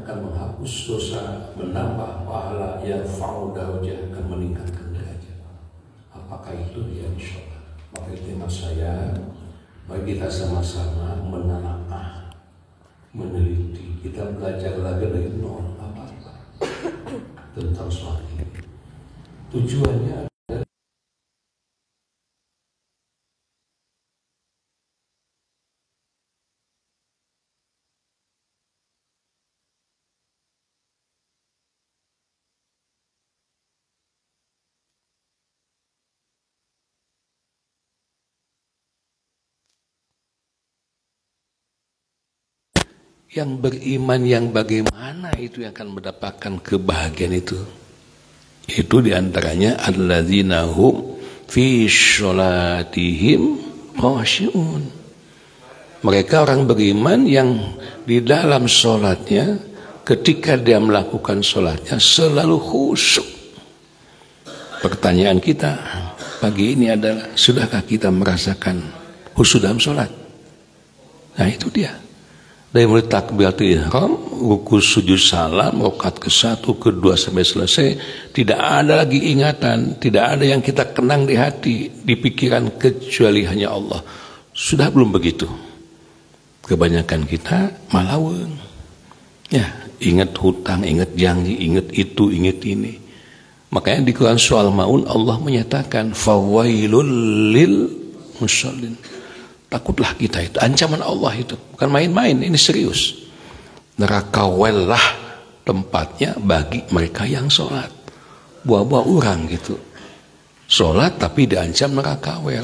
akan menghapus dosa, menambah pahala, yarfa'u darajah, akan meningkatkan derajat. Apakah itu yang sholat? Maka tema saya, mari kita sama-sama menelaah, meneliti. Kita belajar lagi dari nol apa-apa tentang sholat ini. Tujuannya yang beriman yang bagaimana itu yang akan mendapatkan kebahagiaan itu. Itu diantaranya alladzina hum fi sholatihim khashi'un. Mereka orang beriman yang di dalam sholatnya, ketika dia melakukan sholatnya selalu khusyuk. Pertanyaan kita pagi ini adalah, sudahkah kita merasakan khusyuk dalam sholat? Nah itu dia. Dari mulai takbiratul ihram, ruku sujud salam, rakaat ke-1, ke-2 sampai selesai, tidak ada lagi ingatan, tidak ada yang kita kenang di hati, di pikiran kecuali hanya Allah. Sudah belum begitu? Kebanyakan kita malaweng. Ya, ingat hutang, ingat janji, ingat itu, ingat ini. Makanya di Quran surah Al-Maun Allah menyatakan fawailul lil musallin. Takutlah kita itu, ancaman Allah itu bukan main-main, ini serius. Neraka wel lah tempatnya bagi mereka yang sholat. Buah-buah orang gitu, sholat tapi diancam neraka wel.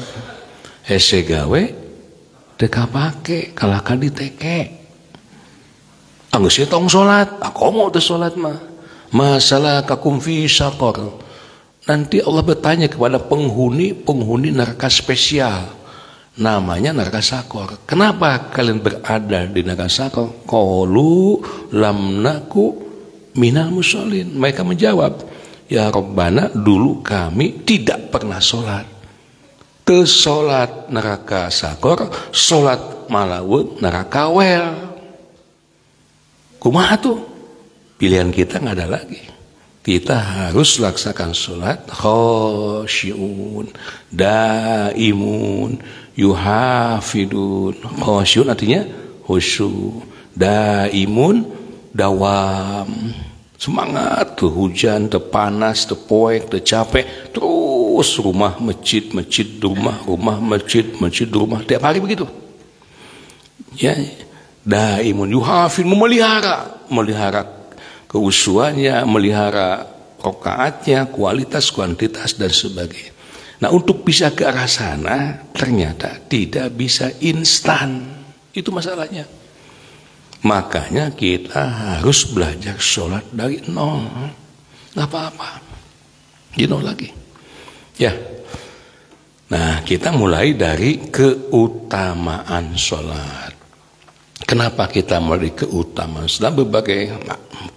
Hese gawe deka pake kalahkan diteke. Anggus tong sholat, aku mau tuh sholat mah. Masalah kakum fi syaqar. Nanti Allah bertanya kepada penghuni neraka spesial. Namanya neraka sakor. Kenapa kalian berada di neraka sakor? Qalu lam naku minal musholin. Mereka menjawab, ya Rabbana, dulu kami tidak pernah sholat. Ke sholat neraka sakor, sholat malawun neraka wel. Kumaha tuh? Pilihan kita nggak ada lagi. Kita harus laksanakan sholat khasyi'un, daimun, yuhafidun. Khasyi'un artinya khusyuk, daimun dawam. Semangat tuh, hujan, tuh panas, tuh poek, tuh capek, terus rumah masjid, masjid rumah, rumah masjid, masjid rumah, tiap hari begitu. Ya, daimun, yuhafid, memelihara keusuhannya, melihara rokaatnya, kualitas, kuantitas, dan sebagainya. Nah, untuk bisa ke arah sana, ternyata tidak bisa instan. Itu masalahnya. Makanya kita harus belajar sholat dari nol. Nggak apa-apa. Di nol lagi. Ya. Nah, kita mulai dari keutamaan sholat. Kenapa kita mulai keutamaan? Setelah berbagai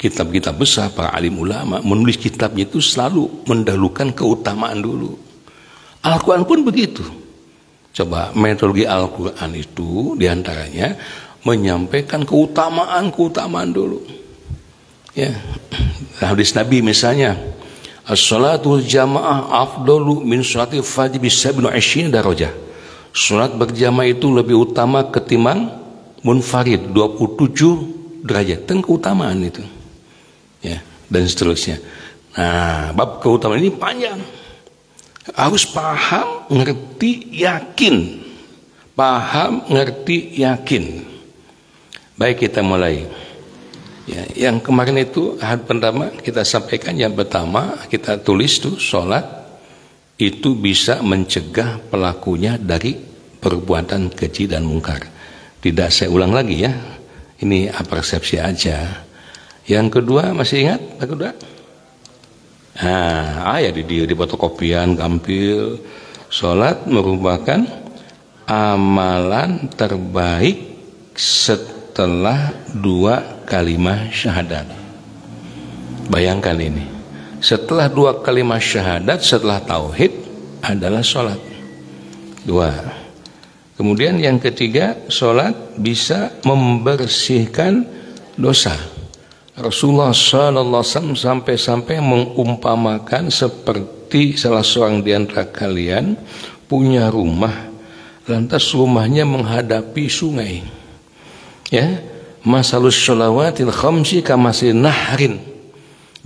kitab-kitab besar, para alim ulama menulis kitabnya itu selalu mendahulukan keutamaan dulu. Al-Quran pun begitu. Coba metodologi Al-Quran itu diantaranya menyampaikan keutamaan dulu. Ya, hadis Nabi misalnya, as-salatul jamaah afdalu min sholati fajr bi 27 darajah. Salat berjamaah itu lebih utama ketimbang munfarid 27 derajat. Dan keutamaan itu. Ya, dan seterusnya. Nah, bab keutamaan ini panjang. Harus paham, ngerti, yakin. Paham, ngerti, yakin. Baik, kita mulai. Ya, yang kemarin itu hari pertama kita sampaikan, yang pertama kita tulis tuh, sholat itu bisa mencegah pelakunya dari perbuatan keji dan mungkar. Tidak saya ulang lagi ya, ini persepsi aja. Yang kedua, masih ingat Pak Kedua? Nah, ya di fotokopian gampil. Sholat merupakan amalan terbaik setelah 2 kalimat syahadat. Bayangkan ini, setelah 2 kalimat syahadat, setelah tauhid adalah sholat. 2. Kemudian yang ketiga, sholat bisa membersihkan dosa. Rasulullah sallallahu alaihi wasallam sampai-sampai mengumpamakan seperti salah seorang di antara kalian punya rumah, lantas rumahnya menghadapi sungai. Ya, masalus sholawatil khamsi kamasil nahrin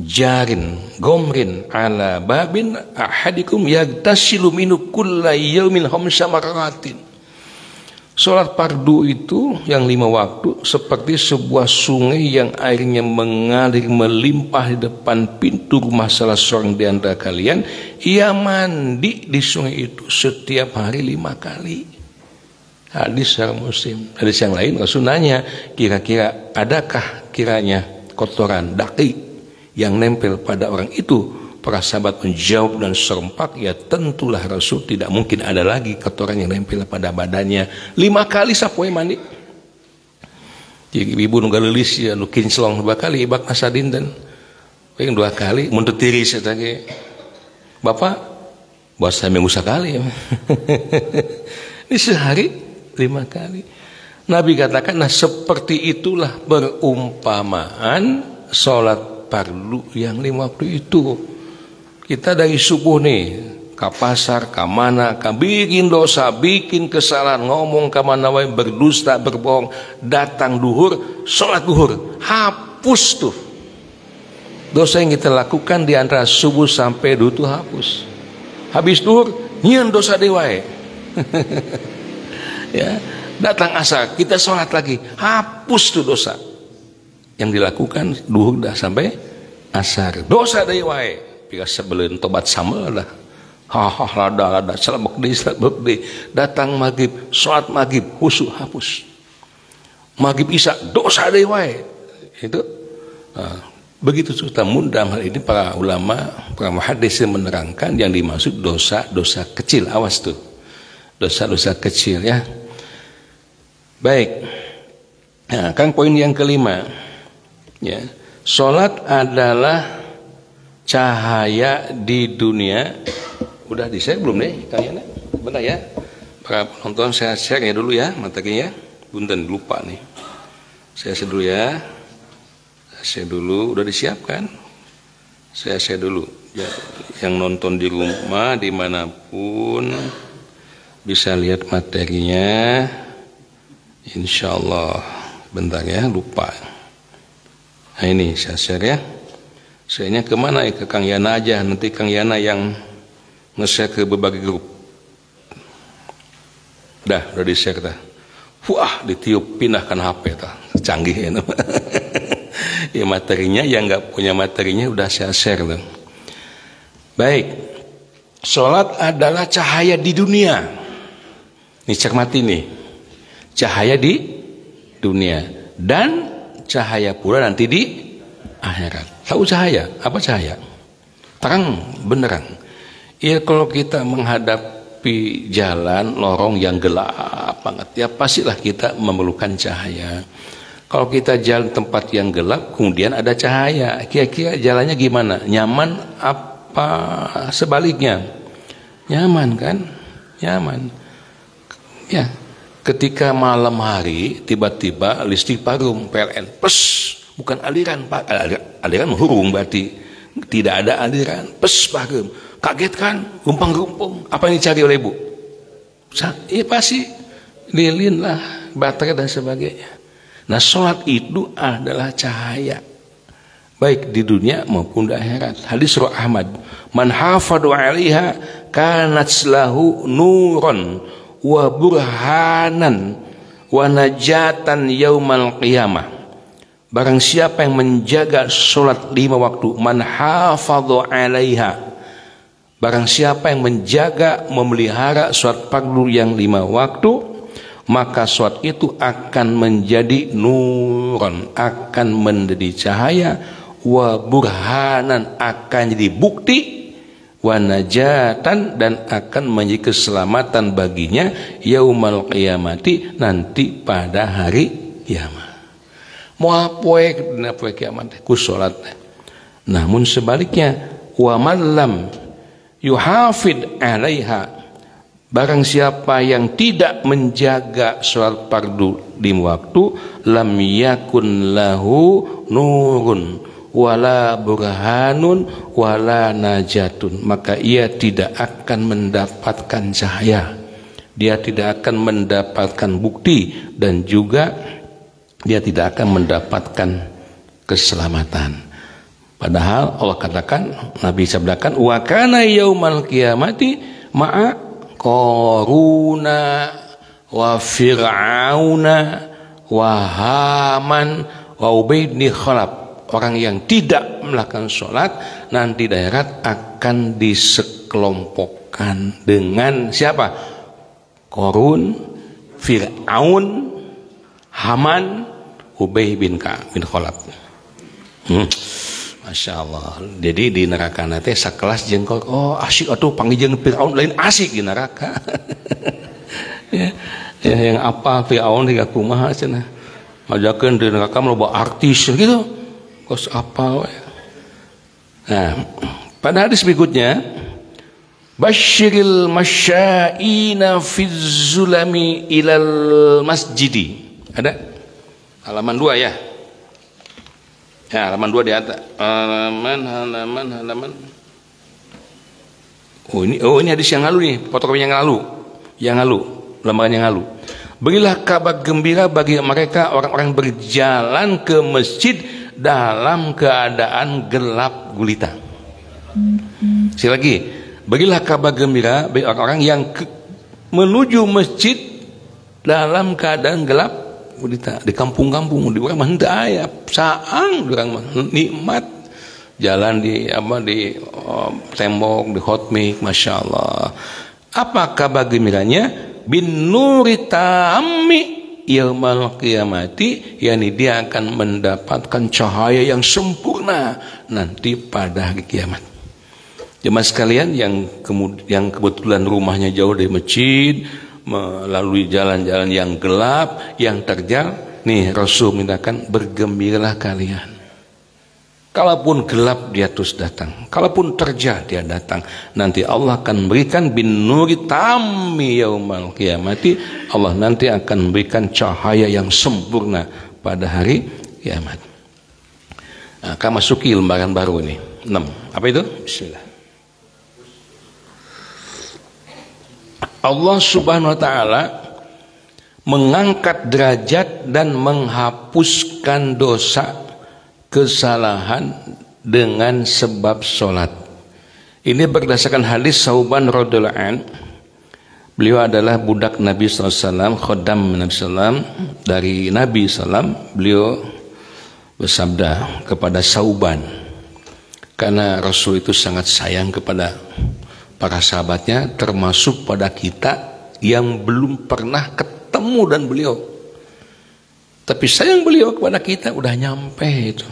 jarin gomrin ala babin ahadikum yagtasilu minu kulla yawmin khamsa marratin. Sholat fardu itu yang 5 waktu seperti sebuah sungai yang airnya mengalir melimpah di depan pintu rumah salah seorang di antara kalian. Ia mandi di sungai itu setiap hari 5 kali. Hadis secara Muslim. Hadis yang lain Rasul nanya, kira-kira adakah kiranya kotoran daki yang nempel pada orang itu? Para sahabat menjawab dan serempak, ya tentulah Rasul, tidak mungkin ada lagi kotoran yang nempel pada badannya. 5 kali sapoe mandi. Jadi ibu nu galelis ya nu kinclong 2 kali ibak asadin dan yang 2 kali muntut tiris eta ge. Bapak bahasa minggu sekali. Ini sehari 5 kali. Nabi katakan, nah seperti itulah perumpamaan sholat fardu yang 5 waktu itu. Kita dari subuh nih ke pasar, ke mana, ke bikin dosa, bikin kesalahan, ngomong ke mana wae, berdusta, berbohong, datang duhur, sholat duhur, hapus tuh dosa yang kita lakukan di antara subuh sampai duhur tuh hapus. Habis duhur nyian dosa dewae. Ya, datang asar kita sholat lagi, hapus tuh dosa yang dilakukan duhur dah sampai asar, dosa dewae. Jika sebelum tobat sama lah, lada selebek di datang maghrib, sholat maghrib, khusyuk hapus. Maghrib isya dosa dewae. Itu begitu sudah dalam hal ini para ulama, para muhaddis menerangkan yang dimaksud dosa-dosa kecil. Awas tuh, dosa-dosa kecil ya. Baik. Nah, kan poin yang kelima, ya, sholat adalah cahaya di dunia. Udah di-share belum nih kalian? Bentar ya. Para penonton saya share ya dulu ya materinya. Punten lupa nih. Saya share dulu ya. Saya dulu udah disiapkan. Saya share dulu. Ya, yang nonton di rumah dimanapun bisa lihat materinya. Insyaallah. Bentar ya, lupa. Nah ini saya share ya. Sayanya kemana ya, ke Kang Yana aja, nanti Kang Yana yang nge-share ke berbagai grup. Udah di-share dah. Wah, ditiup pindahkan HP dah. Canggih ya. Ya materinya, yang nggak punya materinya udah saya share tuh. Baik. Sholat adalah cahaya di dunia. Ini cermati nih. Cahaya di dunia dan cahaya pula nanti di akhirat. Tahu cahaya? Apa cahaya? Terang beneran. Ya kalau kita menghadapi jalan lorong yang gelap banget, ya pastilah kita memerlukan cahaya. Kalau kita jalan tempat yang gelap, kemudian ada cahaya, kira-kira jalannya gimana? Nyaman apa sebaliknya? Nyaman kan? Nyaman. Ya, ketika malam hari tiba-tiba listrik padam PLN, bukan aliran Pak, aliran hurung berarti tidak ada aliran, padam, kaget kan, gumpang-gumpung, apa yang dicari oleh ibu? Iya pasti lilin lah, baterai dan sebagainya. Nah sholat itu adalah cahaya, baik di dunia maupun di akhirat. Hadis Rasulullah Ahmad, man hafadu 'alaiha kanat lahu nuron wa burhanan wa najatan yaumal qiyamah. Barang siapa yang menjaga sholat 5 waktu, man hafadhu 'alaiha, barang siapa yang menjaga, memelihara sholat fardu yang 5 waktu, maka sholat itu akan menjadi nuron, akan menjadi cahaya, wa burhanan, akan jadi bukti, wa najatan, dan akan menjadi keselamatan baginya yaumal qiyamati, nanti pada hari kiamat. Moapoe dina poe kiamat ku salat. Namun sebaliknya, wa man lam yuhafid 'alaiha, Barang siapa yang tidak menjaga sholat fardu di waktu, lam yakun lahu nurun wala burhanun wala najatun, maka ia tidak akan mendapatkan cahaya, dia tidak akan mendapatkan bukti, dan juga dia tidak akan mendapatkan keselamatan. Padahal Allah katakan, Nabi sabdakan, wa kana yaumal qiyamati ma'a Qaruna wa Fir'auna wa Haman wa Ubay bin Khalaf. Orang yang tidak melakukan sholat nanti di akhirat akan disekelompokkan dengan siapa? Qarun, Fir'aun, Haman, Ubay bin Khalaf. Masya Allah. Jadi di neraka nanti sekelas jengkol. Oh asik atuh panggil jeung Fir'aun, lain asik di neraka. Ya, yang apa Fir'aun tiga kumaha cenah. Ngajakeun di neraka loba artis gitu. Kos apa we. Nah, pada hadis berikutnya, basyiril masyaina fiz zulami ilal masjidi. Ada halaman 2 ya. Ya, halaman 2 di atas. Halaman. Oh ini hadis yang lalu nih, fotokopi yang lalu. Lembaran yang lalu. Berilah kabar gembira bagi mereka orang-orang berjalan ke masjid dalam keadaan gelap gulita. Sekali lagi, berilah kabar gembira bagi orang-orang yang menuju masjid dalam keadaan gelap di kampung-kampung, di orang mah aya saang, di orang mah nikmat jalan di tembok, di hot mic, masya Allah. Apa kabar gembiranya? Bin nuri tammi yaumal qiyamati, yakni dia akan mendapatkan cahaya yang sempurna nanti pada hari kiamat. Jemaah sekalian yang kebetulan rumahnya jauh dari masjid, melalui jalan-jalan yang gelap, yang terjal, nih Rasul mintakan bergembiralah kalian. Kalaupun gelap dia terus datang, kalaupun terjal dia datang. Nanti Allah akan berikan bin nuri tammi yaumal qiyamati, Allah nanti akan berikan cahaya yang sempurna pada hari kiamat. Nah, akan masuki lembaran baru ini 6. Apa itu? Bismillah. Allah subhanahu wa ta'ala mengangkat derajat dan menghapuskan dosa kesalahan dengan sebab sholat. Ini berdasarkan hadis Sauban radhiyallahu an. Beliau adalah budak Nabi SAW, khodam Nabi SAW. Dari Nabi SAW beliau bersabda kepada Sauban, karena Rasul itu sangat sayang kepada para sahabatnya, termasuk pada kita yang belum pernah ketemu dan beliau, tapi sayang beliau kepada kita udah nyampe itu.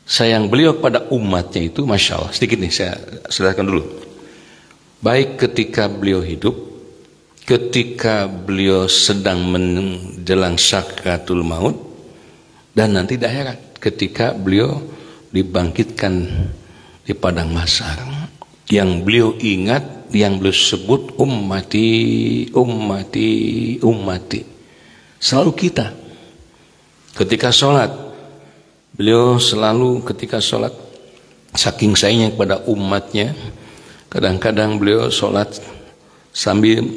Sayang beliau kepada umatnya itu masya Allah. Sedikit nih saya sadarkan dulu. Baik ketika beliau hidup, ketika beliau sedang menjelang sakaratul maut, dan nanti di akhirat ketika beliau dibangkitkan di padang mahsyar. Yang beliau ingat, yang beliau sebut ummati, ummati, ummati. Selalu kita ketika sholat, beliau selalu ketika sholat, saking sayangnya kepada umatnya, kadang-kadang beliau sholat sambil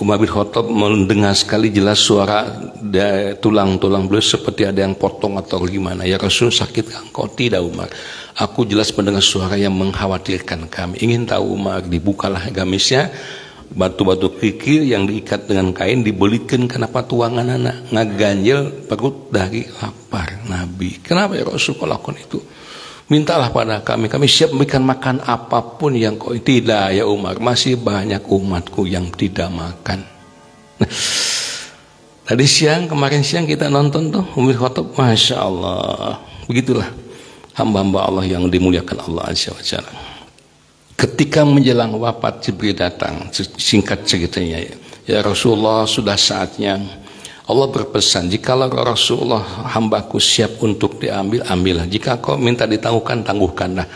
Umar bin Khattab mendengar sekali jelas suara tulang-tulang beliau seperti ada yang potong atau gimana. Ya Rasul, sakit engkau? Tidak Umar, aku jelas mendengar suara yang mengkhawatirkan kami. Ingin tahu Umar? Dibukalah gamisnya, batu-batu kikir yang diikat dengan kain dibelikan kenapa tuangan anak ngaganjel perut dari lapar Nabi. Kenapa ya Rasul kau lakukan itu? Mintalah pada kami, kami siap memberikan makan apapun yang kau. Tidak ya Umar, masih banyak umatku yang tidak makan. Tadi kemarin siang kita nonton tuh Umar Khattab, masya Allah. Begitulah hamba-hamba Allah yang dimuliakan Allah Azza wa Jalla. Ketika menjelang wafat Jibril datang, singkat ceritanya ya Rasulullah, sudah saatnya. Allah berpesan, jikalau Rasulullah hambaku siap untuk diambil, ambillah. Jika kau minta ditangguhkan, tangguhkanlah.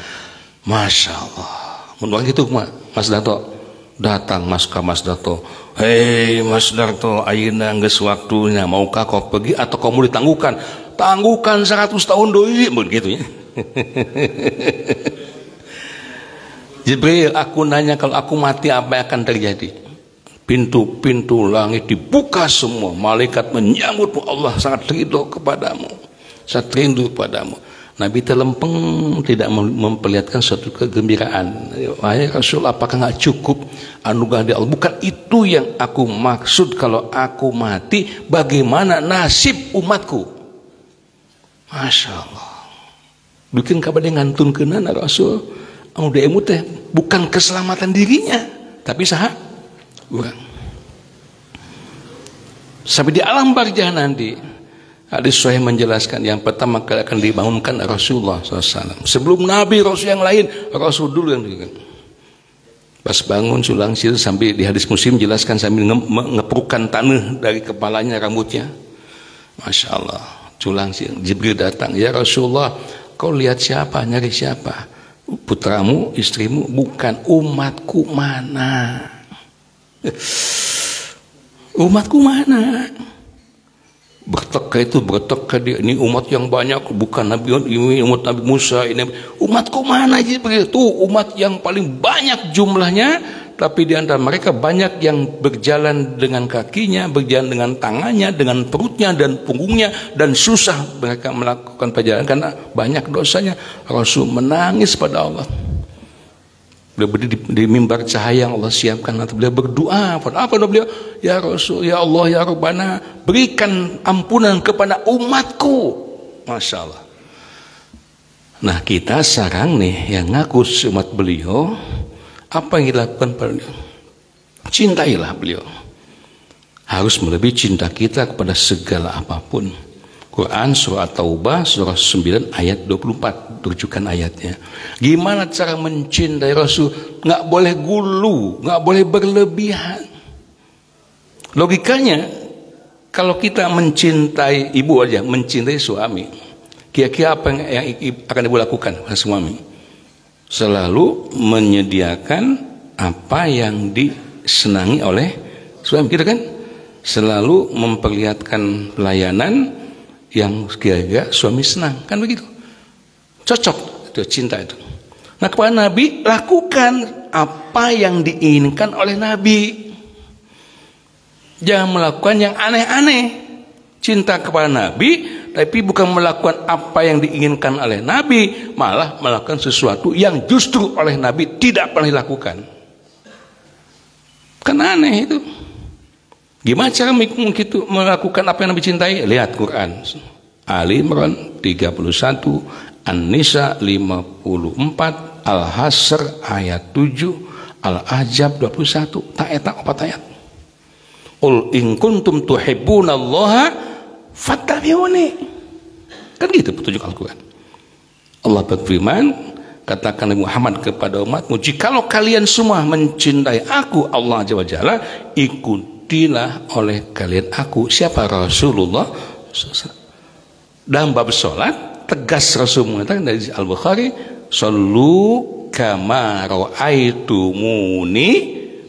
Masya Allah. Menurut itu Mas Dato, Datang Mas Darto. Hei Mas Darto, ayeuna geus waktunya, maukah kau pergi atau kamu ditangguhkan? Tangguhkan 100 tahun deui, begitu ya. Jibril, aku nanya kalau aku mati apa yang akan terjadi? Pintu-pintu langit dibuka semua, malaikat menyambutmu, Allah sangat ridho kepadamu, sangat rindu kepadamu. Nabi terlempeng, tidak memperlihatkan suatu kegembiraan. Wahai Rasul, apakah nggak cukup anugerah dari Allah? Bukan itu yang aku maksud. Kalau aku mati, bagaimana nasib umatku? Masya Allah. Bikin kabar dengan tunkenan Rasul. Anu demu teh bukan keselamatan dirinya, tapi saha urang. Sampai di alam barzah nanti. Hadis sahih menjelaskan yang pertama kali akan dibangunkan Rasulullah SAW. Sebelum Nabi Rasul yang lain, Rasul dulu yang dibangun. Pas bangun sulang sir sampai di hadis Muslim jelaskan sambil ngeprukan tanah dari kepalanya, rambutnya. Masya Allah. Sulang sir Jibril datang, ya Rasulullah, kau lihat siapa, nyari siapa? Putramu, istrimu? Bukan. Umatku mana? Umatku mana? Berteka dia, ini umat yang banyak, bukan Nabi, ini umat Nabi Musa, ini umatku mana Jibril? Tuh umat yang paling banyak jumlahnya, tapi di antara mereka banyak yang berjalan dengan kakinya, berjalan dengan tangannya, dengan perutnya dan punggungnya, dan susah mereka melakukan perjalanan karena banyak dosanya. Rasul menangis pada Allah. Beliau berdiri di mimbar cahaya yang Allah siapkan, nanti beliau berdoa. Apa beliau? Ya Rasul, ya Allah, ya Rabbana, berikan ampunan kepada umatku. Masya Allah. Nah kita sekarang nih yang ngaku umat beliau, apa yang dilakukan pada beliau? Cintailah beliau. Harus melebihi cinta kita kepada segala apapun. Quran surah Taubah surah 9 ayat 24, rujukan ayatnya. Gimana cara mencintai Rasul? Nggak boleh gulu, nggak boleh berlebihan. Logikanya, kalau kita mencintai ibu aja, mencintai suami, kira-kira apa yang akan ibu lakukan pada suami? Selalu menyediakan apa yang disenangi oleh suami, gitu kan? Selalu memperlihatkan pelayanan yang kira-kira suami senang, kan begitu? Cocok itu cinta itu. Nah kepada Nabi, lakukan apa yang diinginkan oleh Nabi. Jangan melakukan yang aneh-aneh. Cinta kepada Nabi, tapi bukan melakukan apa yang diinginkan oleh Nabi, malah melakukan sesuatu yang justru oleh Nabi tidak pernah dilakukan. Kan aneh itu. Gimana cara melakukan apa yang Nabi cintai? Lihat Quran. Ali Imran 31, An-Nisa 54, Al-Hasr ayat 7, Al-Ahzab 21. Tak eta 4 ayat. Qul in kuntum tuhibbunallaha fattabi'uni. Kan gitu petunjuk Al-Quran. Allah berfirman, katakan Nabi Muhammad kepada umatmu, jikalau kalian semua mencintai aku, Allah Azza wa Jalla, ikutilah oleh kalian aku. Siapa? Rasulullah. Dalam bab sholat tegas Rasul mengatakan dari Al-Bukhari, sallu kama ra'aitumuni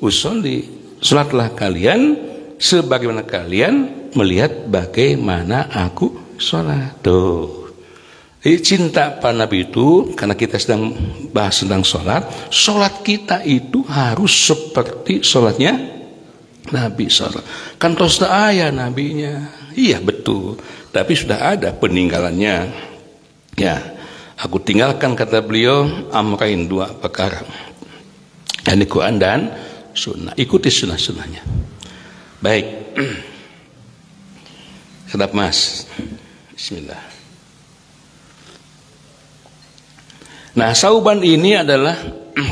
usolli. Sholatlah kalian sebagaimana kalian melihat bagaimana aku sholat. Tuh. Jadi cinta pada Nabi itu, karena kita sedang bahas tentang sholat, sholat kita itu harus seperti sholatnya Nabi SAW. Kan terus ayah nabinya. Iya betul, tapi sudah ada peninggalannya. Ya, aku tinggalkan, kata beliau, amrain, 2 perkara. Ini Quran dan sunnah. Ikuti sunnah-sunnahnya. Baik. Sedap mas. Bismillah. Nah, Sauban ini adalah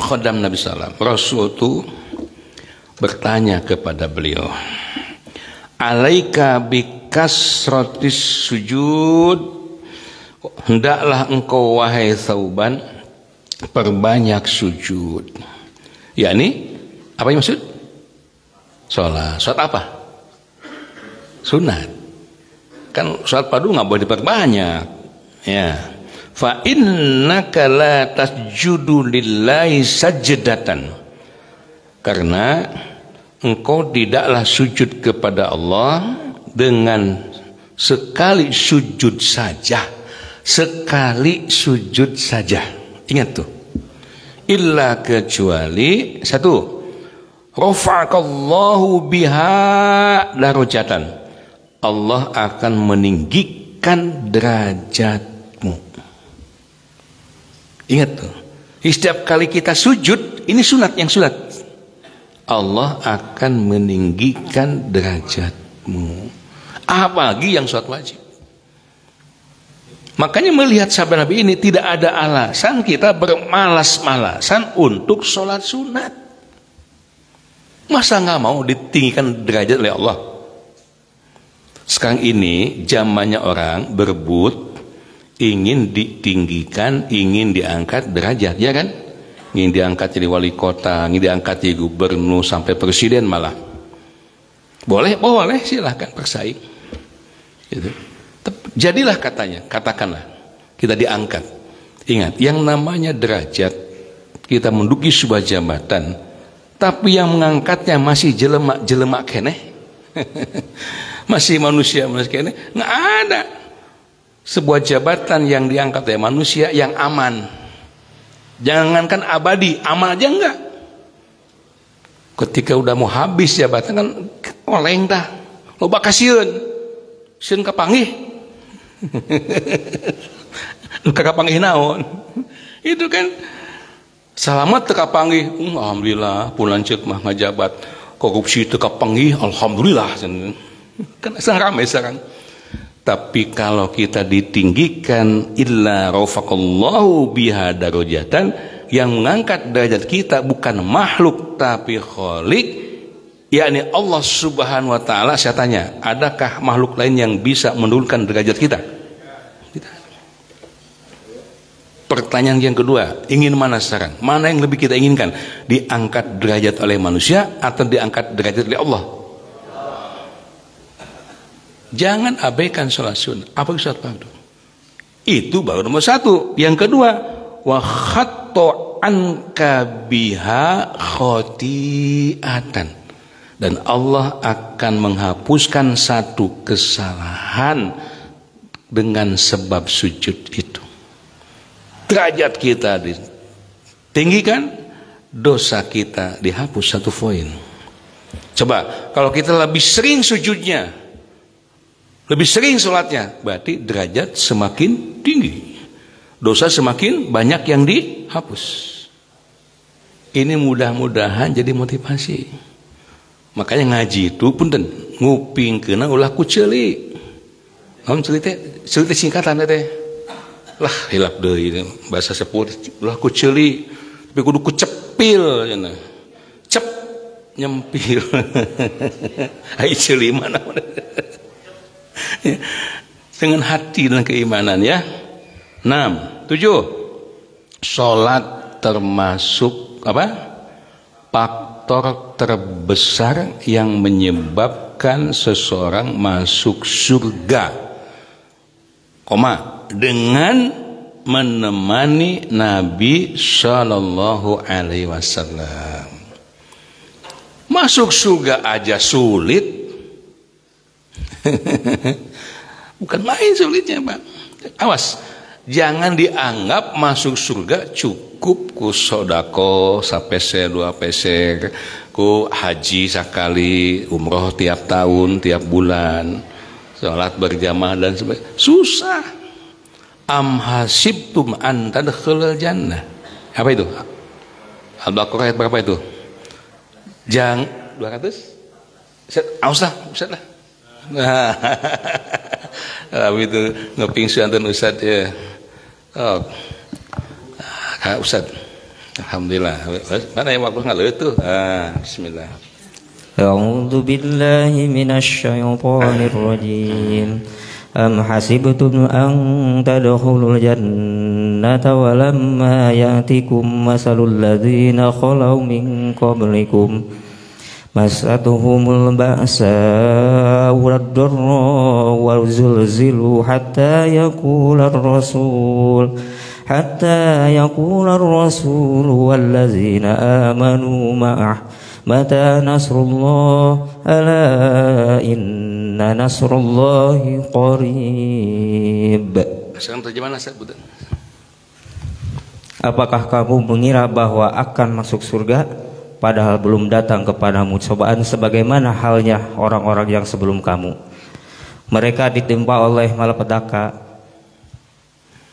khodam Nabi SAW. Rasul itu bertanya kepada beliau, alaika bikasratis sujud, hendaklah engkau wahai Sauban perbanyak sujud. yakni apa yang maksud? Sholat apa? Sunat. Kan sholat padu nggak boleh diperbanyak. Ya. Fa innaka la tasjudu lillahi sajdatan. Karena engkau tidaklah sujud kepada Allah dengan sekali sujud saja. Sekali sujud saja. Ingat tuh. Illa kecuali satu, rafa'akallahu biha darajatan. Allah akan meninggikan derajatmu. Ingat tuh. Setiap kali kita sujud, ini sunat yang sunat. Allah akan meninggikan derajatmu. Apalagi yang sholat wajib. Makanya melihat sahabat Nabi ini tidak ada alasan kita bermalas-malasan untuk sholat sunat. Masa nggak mau ditinggikan derajat oleh Allah? Sekarang ini zamannya orang berebut, ingin ditinggikan, ingin diangkat derajat, ya kan? Ingin diangkat jadi wali kota, ingin diangkat jadi gubernur sampai presiden malah. Boleh, silahkan bersaing. Gitu. Jadilah katanya, katakanlah kita diangkat. Ingat, yang namanya derajat, kita menduduki sebuah jabatan, tapi yang mengangkatnya masih jelema keneh, masih manusia keneh, nggak ada sebuah jabatan yang diangkat oleh manusia yang aman. Jangankan abadi, aman aja enggak. Ketika udah mau habis jabatan kan oleng dah, loba kasieun, sieun kapanggih. Kapanggih naon? Itu kan selamat teu kapanggih. Alhamdulillah punan ceuk mah ngajabat. Korupsi teu kapanggih, alhamdulillah. Kan sareng rame sareng. Tapi kalau kita ditinggikan, illa rafaqallahu biha darajatan, yang mengangkat derajat kita bukan makhluk tapi khaliq, yakni Allah Subhanahu wa taala. Saya tanya, adakah makhluk lain yang bisa menurunkan derajat kita? Tidak. Pertanyaan yang kedua, ingin mana sekarang? Mana yang lebih kita inginkan? Diangkat derajat oleh manusia atau diangkat derajat oleh Allah? Jangan abaikan sholat sunnah. Apa sholat fardu? Itu baru nomor satu. Yang kedua, wa khatta anka biha khotiatan. Dan Allah akan menghapuskan satu kesalahan dengan sebab sujud itu. Derajat kita ditinggikan, dosa kita dihapus satu poin. Coba kalau kita lebih sering sujudnya, lebih sering sholatnya, berarti derajat semakin tinggi, dosa semakin banyak yang dihapus. Ini mudah-mudahan jadi motivasi. Makanya ngaji itu punten nguping kena ulah ku ceuli. Naon ceuli teh? Ceuli teh singkatan teh. Lah hilap deui bahasa sepuh ulah ku ceuli, tapi kudu ku cepil cenah. Cep nyempil. Ai ceuli mana? Dengan hati dan keimanan ya. 6, 7. Salat termasuk apa? Faktor terbesar yang menyebabkan seseorang masuk surga. Dengan menemani Nabi Shallallahu Alaihi Wasallam. Masuk surga aja sulit. Bukan main sulitnya Pak. Awas, jangan dianggap masuk surga cukup ku sodako sapeser 2 peser, ku haji sekali, umroh tiap tahun, tiap bulan, sholat berjamaah dan sebagainya. Susah. Am hasibtum an tadkhulul jannah. Apa itu? Al-Baqarah ayat berapa itu? 200? Ustaz lah. Nah, itu ngepingsu anten Ustaz ya. Oh, Kak Ustaz. Alhamdulillah. Mana yang waktu ngalut tuh? Bismillah. A'udzu billahi minasy syaithanir rajim. Am hasibtum an tadkhulul jannata wa lamma ya'tikum masalul ladzina khalau min qablikum masatuhumul ba'sa wad-dharra wa zulzilu hatta yaqula ar-rasul wallazina amanu ma'ah mata nasrullah ala inna nasrullahi qarib. Sekarang terjemahan Ustaz Budan. Apakah kamu mengira bahwa akan masuk surga padahal belum datang kepadamu cobaan sebagaimana halnya orang-orang yang sebelum kamu? Mereka ditimpa oleh malapetaka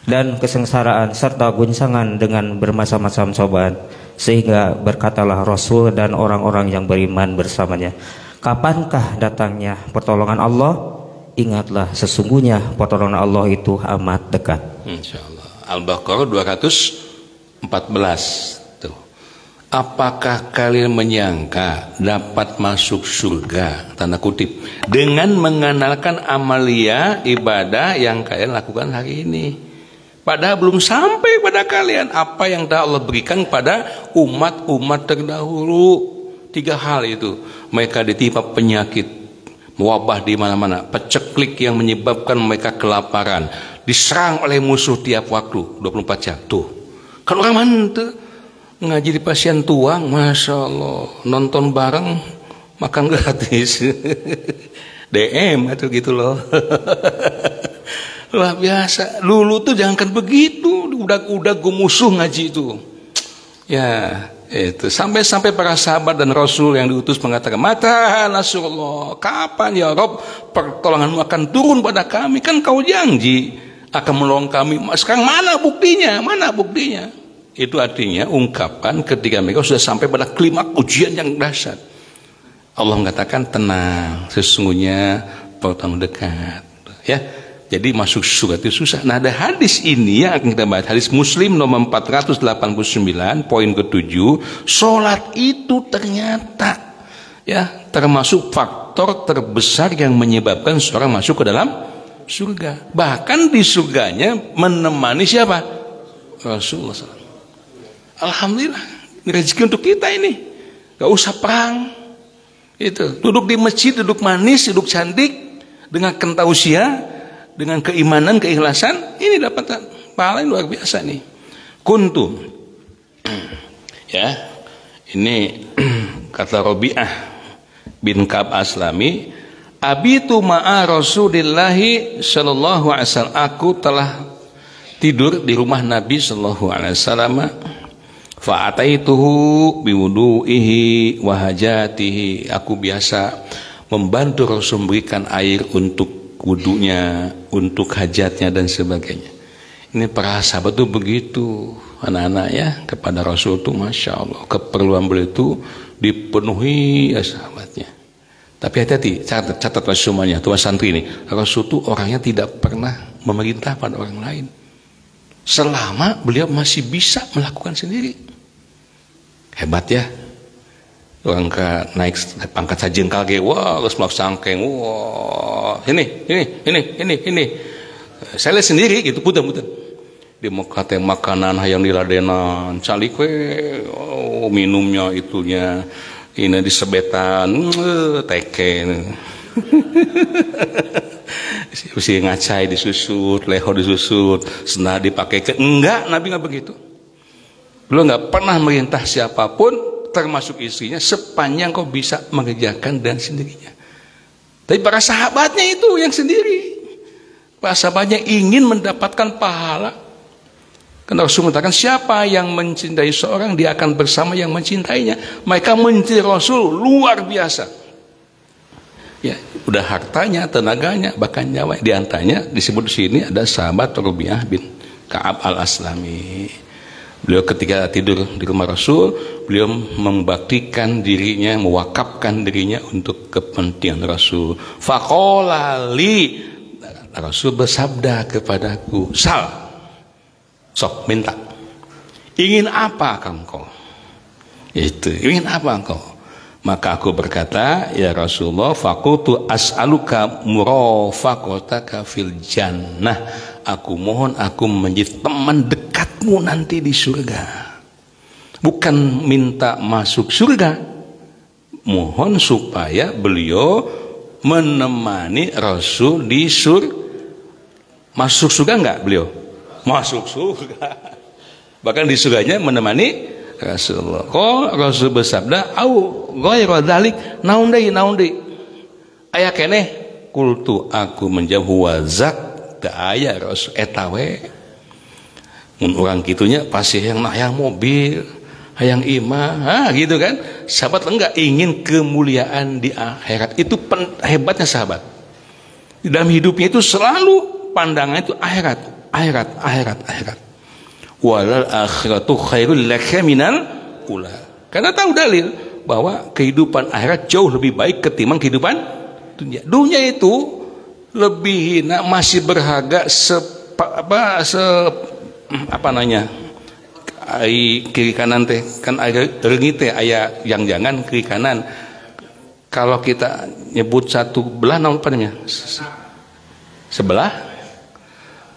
dan kesengsaraan serta guncangan dengan bermacam-macam cobaan, sehingga berkatalah Rasul dan orang-orang yang beriman bersamanya, kapankah datangnya pertolongan Allah? Ingatlah sesungguhnya pertolongan Allah itu amat dekat. Insyaallah. Al-Baqarah 214 tuh. Apakah kalian menyangka dapat masuk surga, tanda kutip, dengan mengandalkan amalia ibadah yang kalian lakukan hari ini? Padahal belum sampai pada kalian apa yang Allah berikan pada umat-umat terdahulu. 3 hal itu. Mereka ditimpa penyakit, wabah di mana-mana, paceklik yang menyebabkan mereka kelaparan, diserang oleh musuh tiap waktu 24 jam. Tuh. Kalau orang mana tuh ngaji di pasien tuang, masya Allah, nonton bareng, makan gratis. DM atau gitu loh. Luar biasa. Dulu tuh jangankan begitu, udah gue musuh ngaji itu. Ya, itu sampai para sahabat dan Rasul yang diutus mengatakan, mata nasrullah, kapan ya Rob pertolonganmu akan turun pada kami? Kan kau janji akan menolong kami. Sekarang mana buktinya? Mana buktinya? Itu artinya ungkapan ketika mereka sudah sampai pada klimak ujian yang dahsyat. Allah mengatakan, tenang, sesungguhnya pertolongan dekat. Ya. Jadi masuk surga itu susah. Nah, ada hadis ini yang akan kita bahas, hadis Muslim nomor 489, poin ke-7. Sholat itu ternyata ya termasuk faktor terbesar yang menyebabkan seorang masuk ke dalam surga. Bahkan di surganya menemani siapa? Rasulullah SAW. Alhamdulillah, ini rezeki untuk kita ini. Gak usah perang. Itu duduk di masjid, duduk manis, duduk cantik dengan kentausia, dengan keimanan, keikhlasan, ini dapat pahala yang luar biasa nih. Kuntu, ya, ini kata Rabi'ah bin Ka'ab Aslami, abitu ma'a Rasulillahi sallallahu alaihi wasallam, aku telah tidur di rumah Nabi sallallahu alaihi wasallam, fa'ataituhu biwudu'ihi wa hajatihi, aku biasa membantu Rasul memberikan air untuk wudunya, untuk hajatnya dan sebagainya. Ini para sahabat tuh begitu, anak-anak ya, kepada Rasul tuh masya Allah, keperluan beliau itu dipenuhi ya sahabatnya. Tapi hati-hati, catat semuanya, tuan santri ini, Rasul tuh orangnya tidak pernah memerintah pada orang lain, selama beliau masih bisa melakukan sendiri. Hebat ya. Orang naik pangkat sajengkal ge, wah geus melakukan sangkeng, wah ini. Saya lihat sendiri gitu, putar. Di Mekah teh makanan hayang diladenan, calik we, minumnya itunya, ini disebetan, teken. Si ngacai disusut, leho disusut, senah dipakai ke, enggak, Nabi enggak begitu. Beliau enggak pernah merintah siapapun, termasuk istrinya, sepanjang kau bisa mengerjakan dan sendirinya. Tapi para sahabatnya itu yang sendiri. Para sahabatnya ingin mendapatkan pahala. Karena Rasul mengatakan, siapa yang mencintai seorang, dia akan bersama yang mencintainya. Mereka mencintai Rasul luar biasa. Ya, udah hartanya, tenaganya, bahkan nyawa. Di antaranya disebut di sini ada sahabat Rabi'ah bin Ka'ab al-Aslami. Beliau ketika tidur di rumah Rasul, beliau membaktikan dirinya, mewakafkan dirinya untuk kepentingan Rasul. Faqala li, Rasul bersabda kepadaku, sal, sok minta. Ingin apa engkau? Itu, ingin apa engkau? Maka aku berkata, ya Rasulullah, faqultu as'aluka murafaqataka fil jannah. Aku mohon aku menjadi teman dekatmu nanti di surga. Bukan minta masuk surga, mohon supaya beliau menemani Rasul di surga. Masuk surga enggak beliau? Masuk surga. Bahkan di surganya menemani Rasulullah. Kok Rasul bersabda, "Au ghairu dzalik naun deui aya keneh." Qultu aku menjawab, "Huwa zak." Teu aya Rasul eta we. Mun urang kitunya pasti yang mobil, hayang imah, gitu kan. Sahabat enggak ingin kemuliaan di akhirat. Itu hebatnya sahabat. Di dalam hidupnya itu selalu pandangan itu akhirat. Walal akhiratu khairul laka minal ula. Karena tahu dalil bahwa kehidupan akhirat jauh lebih baik ketimbang kehidupan dunia. Dunia itu lebih hina, masih berharga kiri kanan teh kan ada reungit teh aya yang jangan kiri kanan. Kalau kita nyebut satu belah naon namanya? Sebelah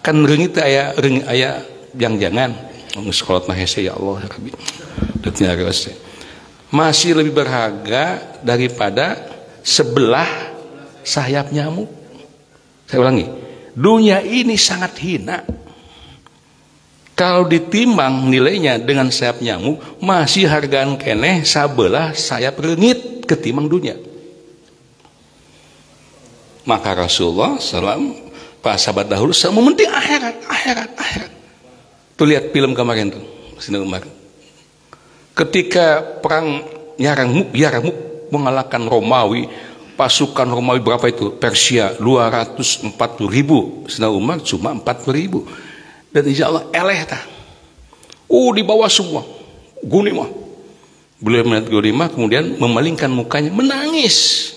kan reungit teh aya yang jangan sekolah mah hese ya Allah ya Rabbi. Deknya geus masih lebih berharga daripada sebelah sayap nyamuk. Saya ulangi, dunia ini sangat hina. Kalau ditimbang nilainya dengan sayap nyamuk, masih hargaan keneh sabelah sayap reungit ketimbang dunia. Maka Rasulullah SAW, para sahabat dahulu semua penting akhirat. Tuh lihat film kemarin tuh, Sina Umar. Ketika perang Yarmuk mengalahkan Romawi, pasukan Romawi berapa itu? Persia 240.000, Sina Umar cuma 40.000. Dan insya Allah eleh tah. Di bawah semua. Gunimah. Beliau melihat Gunimah kemudian memalingkan mukanya menangis.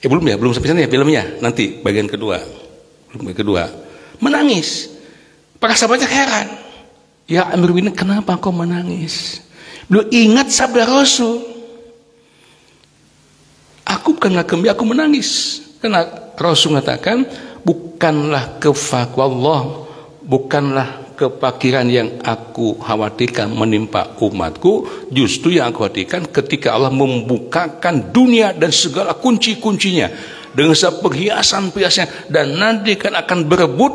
Belum sampai sana ya filmnya. Nanti bagian kedua. Menangis. Para sahabatnya heran. Ya Amir bin kenapa kau menangis? Beliau ingat sabda Rasul. Aku bukan ngakembi, aku menangis. Karena Rasul mengatakan bukanlah kefaqwallah, bukanlah kefakiran yang aku khawatirkan menimpa umatku, justru yang aku khawatirkan ketika Allah membukakan dunia dan segala kunci-kuncinya dengan perhiasan-perhiasannya dan nanti kan akan berebut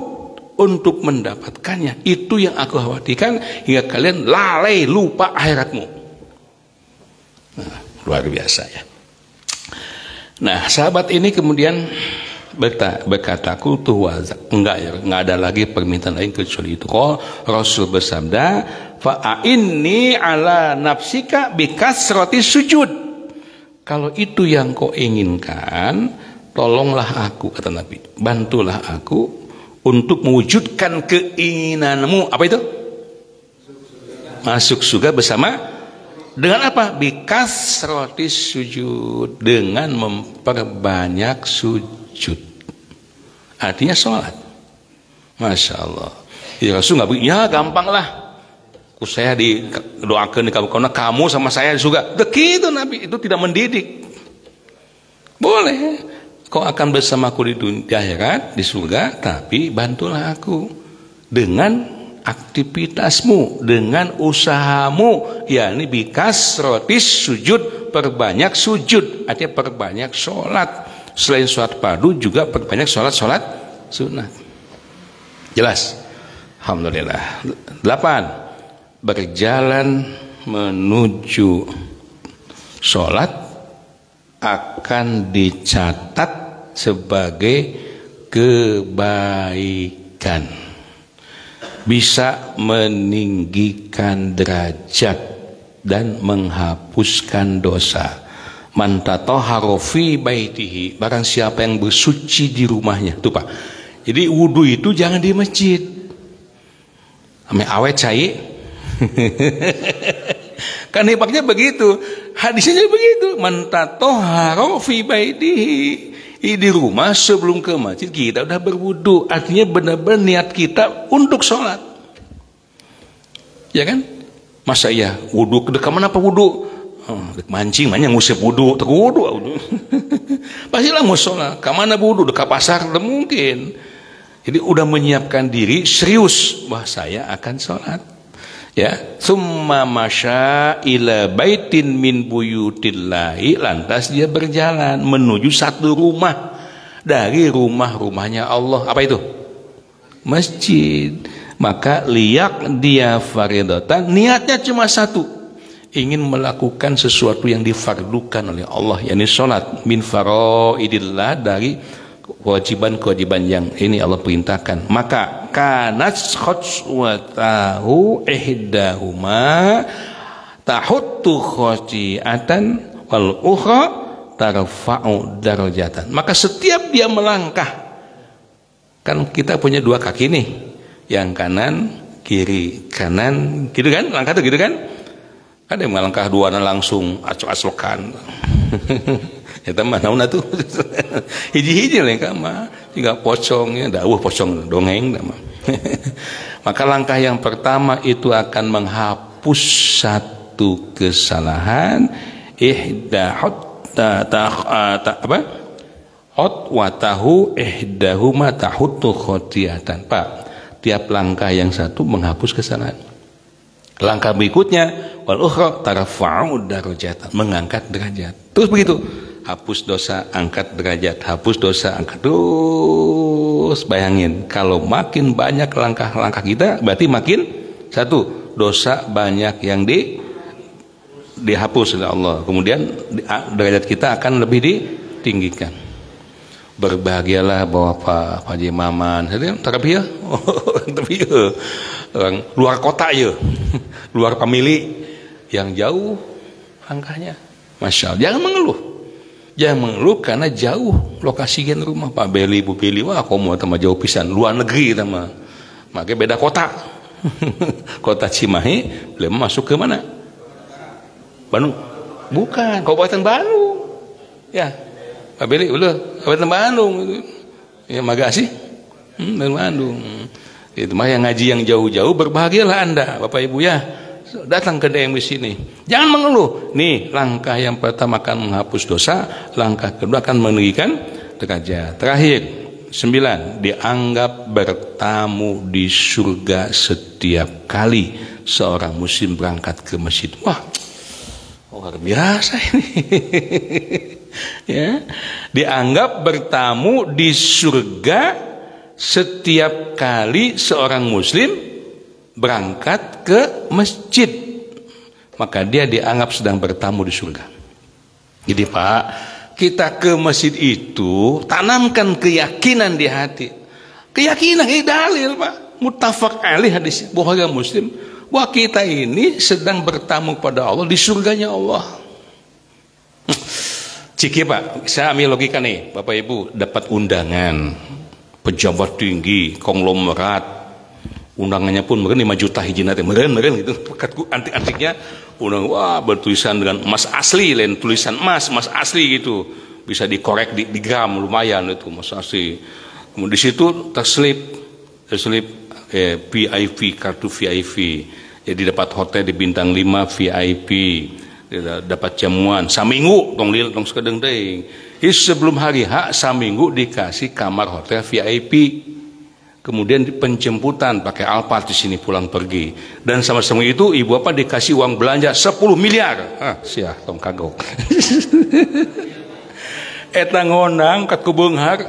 untuk mendapatkannya. Itu yang aku khawatirkan hingga kalian lalai lupa akhiratmu. Nah, luar biasa ya. Nah, sahabat ini kemudian berkata kultu wazak, enggak ada lagi permintaan lain kecuali itu. Rasul bersabda, fa'inni ala nafsika bikasrati sujud. Kalau itu yang kau inginkan, tolonglah aku, kata Nabi, bantulah aku untuk mewujudkan keinginanmu. Apa itu? Masuk surga bersama dengan apa? Bikasrati sujud, dengan memperbanyak sujud. Artinya sholat. Masya Allah. Ya Rasul nggak ya gampang lah. Saya didoakan di kamu sama saya juga. Begitu Nabi, itu tidak mendidik. Boleh. Kau akan bersamaku di akhirat, di surga, tapi bantulah aku dengan aktivitasmu, dengan usahamu, yakni bikasrotis sujud, perbanyak sujud, artinya perbanyak sholat. Selain sholat fardu juga perbanyak sholat sunat. Jelas? Alhamdulillah. 8. Berjalan menuju sholat akan dicatat sebagai kebaikan, bisa meninggikan derajat dan menghapuskan dosa. Man tatahhara fi baitihi, barang siapa yang bersuci di rumahnya. Tuh Pak. Jadi wudu itu jangan di masjid. Ame awet cai. Kan hebatnya begitu. Hadisnya begitu. Man tatahhara fi baitihi. Di rumah sebelum ke masjid kita udah berwudu. Artinya benar-benar niat kita untuk sholat. Ya kan? Masa ya wudu ke mana apa wudu? Mancing banyak ngusip wudu, terwudu. Pastilah mau sholat. Kemana wudu? Dekat pasar mungkin. Jadi udah menyiapkan diri serius bahwa saya akan sholat. Ya, summa masya ila baitin min buyutillahi, lantas dia berjalan menuju satu rumah dari rumah-rumahnya Allah. Apa itu? Masjid. Maka liyak dia faridatan, niatnya cuma satu, ingin melakukan sesuatu yang difardukan oleh Allah, yakni sholat, min faraidillah, dari kewajiban-kewajiban yang ini Allah perintahkan. Maka kanat khutwatahu ihdahuma tahuttu khati'atan wal ukhra tarfa'u darajatan. Maka setiap dia melangkah, kan kita punya dua kaki nih, yang kanan kiri, kanan gitu kan, langkah tuh gitu kan. Ada yang melangkah dua langsung acok-acokan. Ya teman nauna tuh. Hiji-hiji lengkah mah, tiga pocongnya, dawuh pocong dongeng nama. Maka langkah yang pertama itu akan menghapus satu kesalahan, watahu ihdahuma tahuttu khotiatan. Pak, tiap langkah yang satu menghapus kesalahan. Langkah berikutnya wal ukhra tarfa'u darajatan, mengangkat derajat. Terus begitu, hapus dosa, angkat derajat, hapus dosa, angkat. Terus bayangin, kalau makin banyak langkah-langkah kita, berarti makin satu, dosa banyak yang dihapus oleh Allah. Kemudian derajat kita akan lebih ditinggikan. Berbahagialah Bapak Haji Maman. Tapi ya, tapi ya, orang luar kota ya, luar pemilik yang jauh langkahnya. Masya Allah, jangan mengeluh. Jangan mengeluh karena jauh lokasi gen rumah Pak Beli, Bu Beli. Wah, kamu sama jauh pisan, luar negeri sama. Makanya beda kota. Kota Cimahi, belum masuk ke mana? Bandung. Bukan, Kabupaten Bandung. Ya. Pak Beli, udah, Kabupaten Bandung. Ya, Magasi. Dari Bandung. Itu mah yang ngaji yang jauh-jauh, berbahagialah Anda, Bapak Ibu ya. Datang ke DM di sini. Jangan mengeluh. Nih, langkah yang pertama akan menghapus dosa, langkah kedua akan meninggikan derajat. Terakhir, 9, dianggap bertamu di surga setiap kali seorang muslim berangkat ke masjid. Wah, luar biasa ini. Ya, dianggap bertamu di surga setiap kali seorang muslim berangkat ke masjid, maka dia dianggap sedang bertamu di surga. Jadi Pak, kita ke masjid itu tanamkan keyakinan di hati. Keyakinan ini dalil Pak, muttafaq alaih hadis Bukhari Muslim, bahwa kita ini sedang bertamu pada Allah di surganya Allah. Ciki Pak, saya ambil logika nih, Bapak Ibu dapat undangan pejabat tinggi, konglomerat, undangannya pun meren 5 juta hiji nate, meren gitu, antik-antiknya, undang, wah bertulisan dengan emas asli, lain tulisan emas asli gitu, bisa dikorek di gram, lumayan itu emas asli. Kemudian di situ terselip VIP, kartu VIP, jadi dapat hotel di bintang 5 VIP, dapat jamuan saminggu dong sekedeng deui. Sebelum hari H saminggu dikasih kamar hotel VIP. Kemudian penjemputan pakai Alphard di sini pulang pergi. Dan sama-sama itu ibu apa dikasih uang belanja 10 miliar. Sia tong kagok. Eta ngonang kat kubeunghar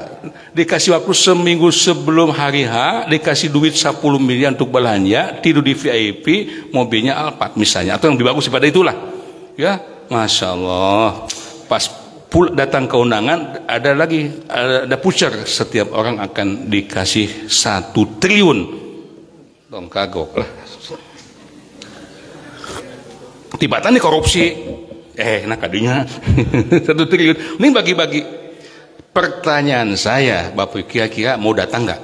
dikasih waktu seminggu sebelum hari H, dikasih duit 10 miliar untuk belanja, tidur di VIP, mobilnya Alphard misalnya, atau yang lebih bagus daripada itulah. Ya, Masya Allah. Pas datang ke undangan, ada pucer, setiap orang akan dikasih 1 triliun. Dong kagok lah. Tibatan nih korupsi. Nah kadinya 1 triliun. Ini bagi-bagi. Pertanyaan saya, Bapak kira-kira mau datang nggak?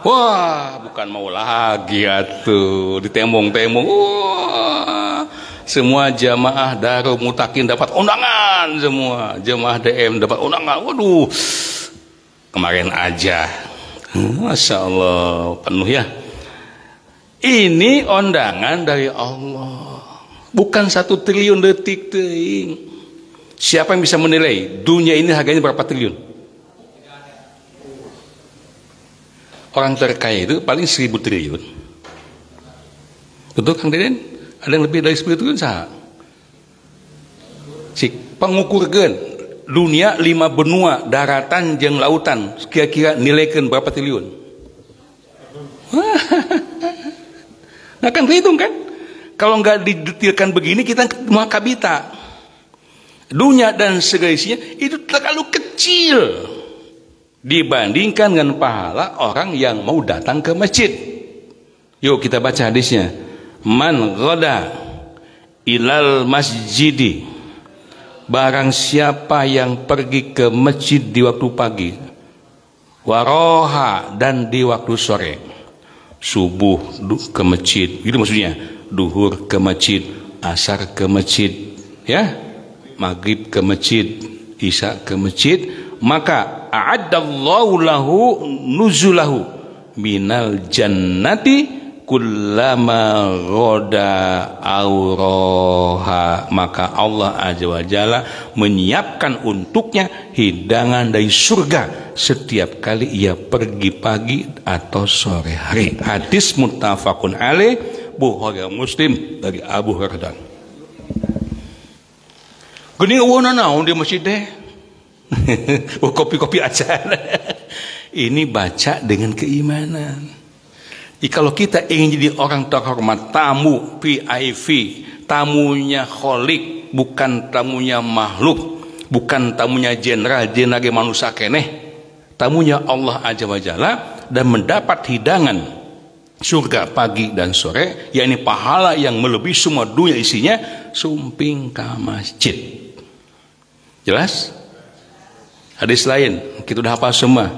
Wah, bukan mau lagi atuh, ditembong-tembong. Wah. Semua jamaah Darul Mutakin dapat undangan, semua jamaah DM dapat undangan. Waduh, kemarin aja, Masya Allah, penuh ya. Ini undangan dari Allah, bukan 1 triliun detik ting. Siapa yang bisa menilai dunia ini harganya berapa triliun? Orang terkaya itu paling 1000 triliun. Betul Kang Deden? Ada yang lebih dari 10 triliun sah. Si pengukurkeun dunia 5 benua, daratan jeung lautan, kira-kira nilaikeun berapa triliun? Nah kan kehitung kan? Kalau nggak didetilkan begini kita mau kabita. Dunia dan segala isinya itu terlalu kecil dibandingkan dengan pahala orang yang mau datang ke masjid. Yuk kita baca hadisnya. Man ghada ilal masjidi, barang siapa yang pergi ke masjid di waktu pagi, waroha, dan di waktu sore, subuh ke masjid, itu maksudnya duhur ke masjid, asar ke masjid, ya, maghrib ke masjid, isya ke masjid, maka a'addallahu lahu nuzulahu minal jannati kullama roda auroha, maka Allah Azza wa Jalla menyiapkan untuknya hidangan dari surga setiap kali ia pergi pagi atau sore hari. Hadis muttafaqun alaih, Bukhari Muslim dari Abu Hurairah. Gini wona naon di masjid deh. Kopi-kopi aja. Ini baca dengan keimanan. Kalau kita ingin jadi orang terhormat, tamu VIP, tamunya kholik, bukan tamunya makhluk, bukan tamunya jenderal manusia keneh, tamunya Allah Azza wa Jalla, dan mendapat hidangan surga pagi dan sore, yakni pahala yang melebihi semua dunia isinya, sumping ke masjid. Jelas? Hadis lain kita udah hafal semua.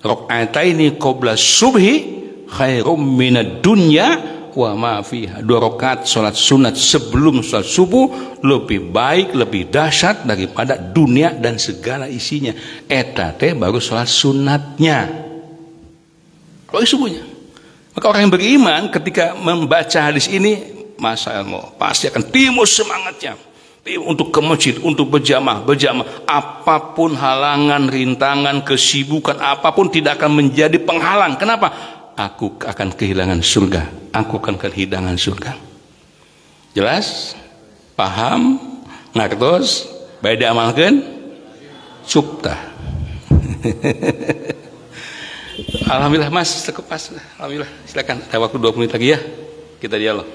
Rakaataini qabla subhi khairum minad dunya wa ma fiha. 2 rakaat salat sunat sebelum salat subuh lebih baik, lebih dahsyat daripada dunia dan segala isinya. Eta teh baru salat sunatnya, baru subuhnya. Maka orang yang beriman ketika membaca hadis ini, Masya Allah, pasti akan timbul semangatnya untuk ke masjid, untuk berjamaah. Apapun halangan, rintangan, kesibukan apapun tidak akan menjadi penghalang. Kenapa? Aku akan kehilangan surga. Aku akan kehilangan surga. Jelas? Paham? Ngertos? Baik diamalkan? Cukta. Alhamdulillah Mas, cukup Mas. Alhamdulillah. Silakan. Ada waktu 20 menit lagi ya. Kita dialog.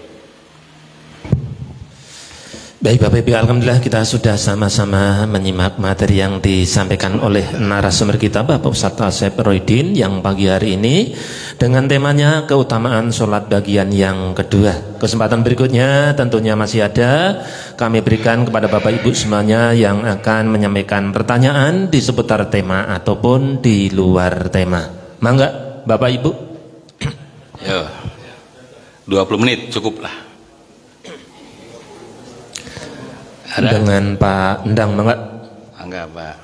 Baik Bapak Ibu, alhamdulillah kita sudah sama-sama menyimak materi yang disampaikan oleh narasumber kita Bapak Ustadz Asep Roidin yang pagi hari ini dengan temanya keutamaan sholat bagian yang kedua. Kesempatan berikutnya tentunya masih ada, kami berikan kepada Bapak Ibu semuanya yang akan menyampaikan pertanyaan di seputar tema ataupun di luar tema. Mangga Bapak Ibu. Ya, 20 menit cukuplah. Ada? Dengan Pak Endang, Mbak. Enggak, Pak.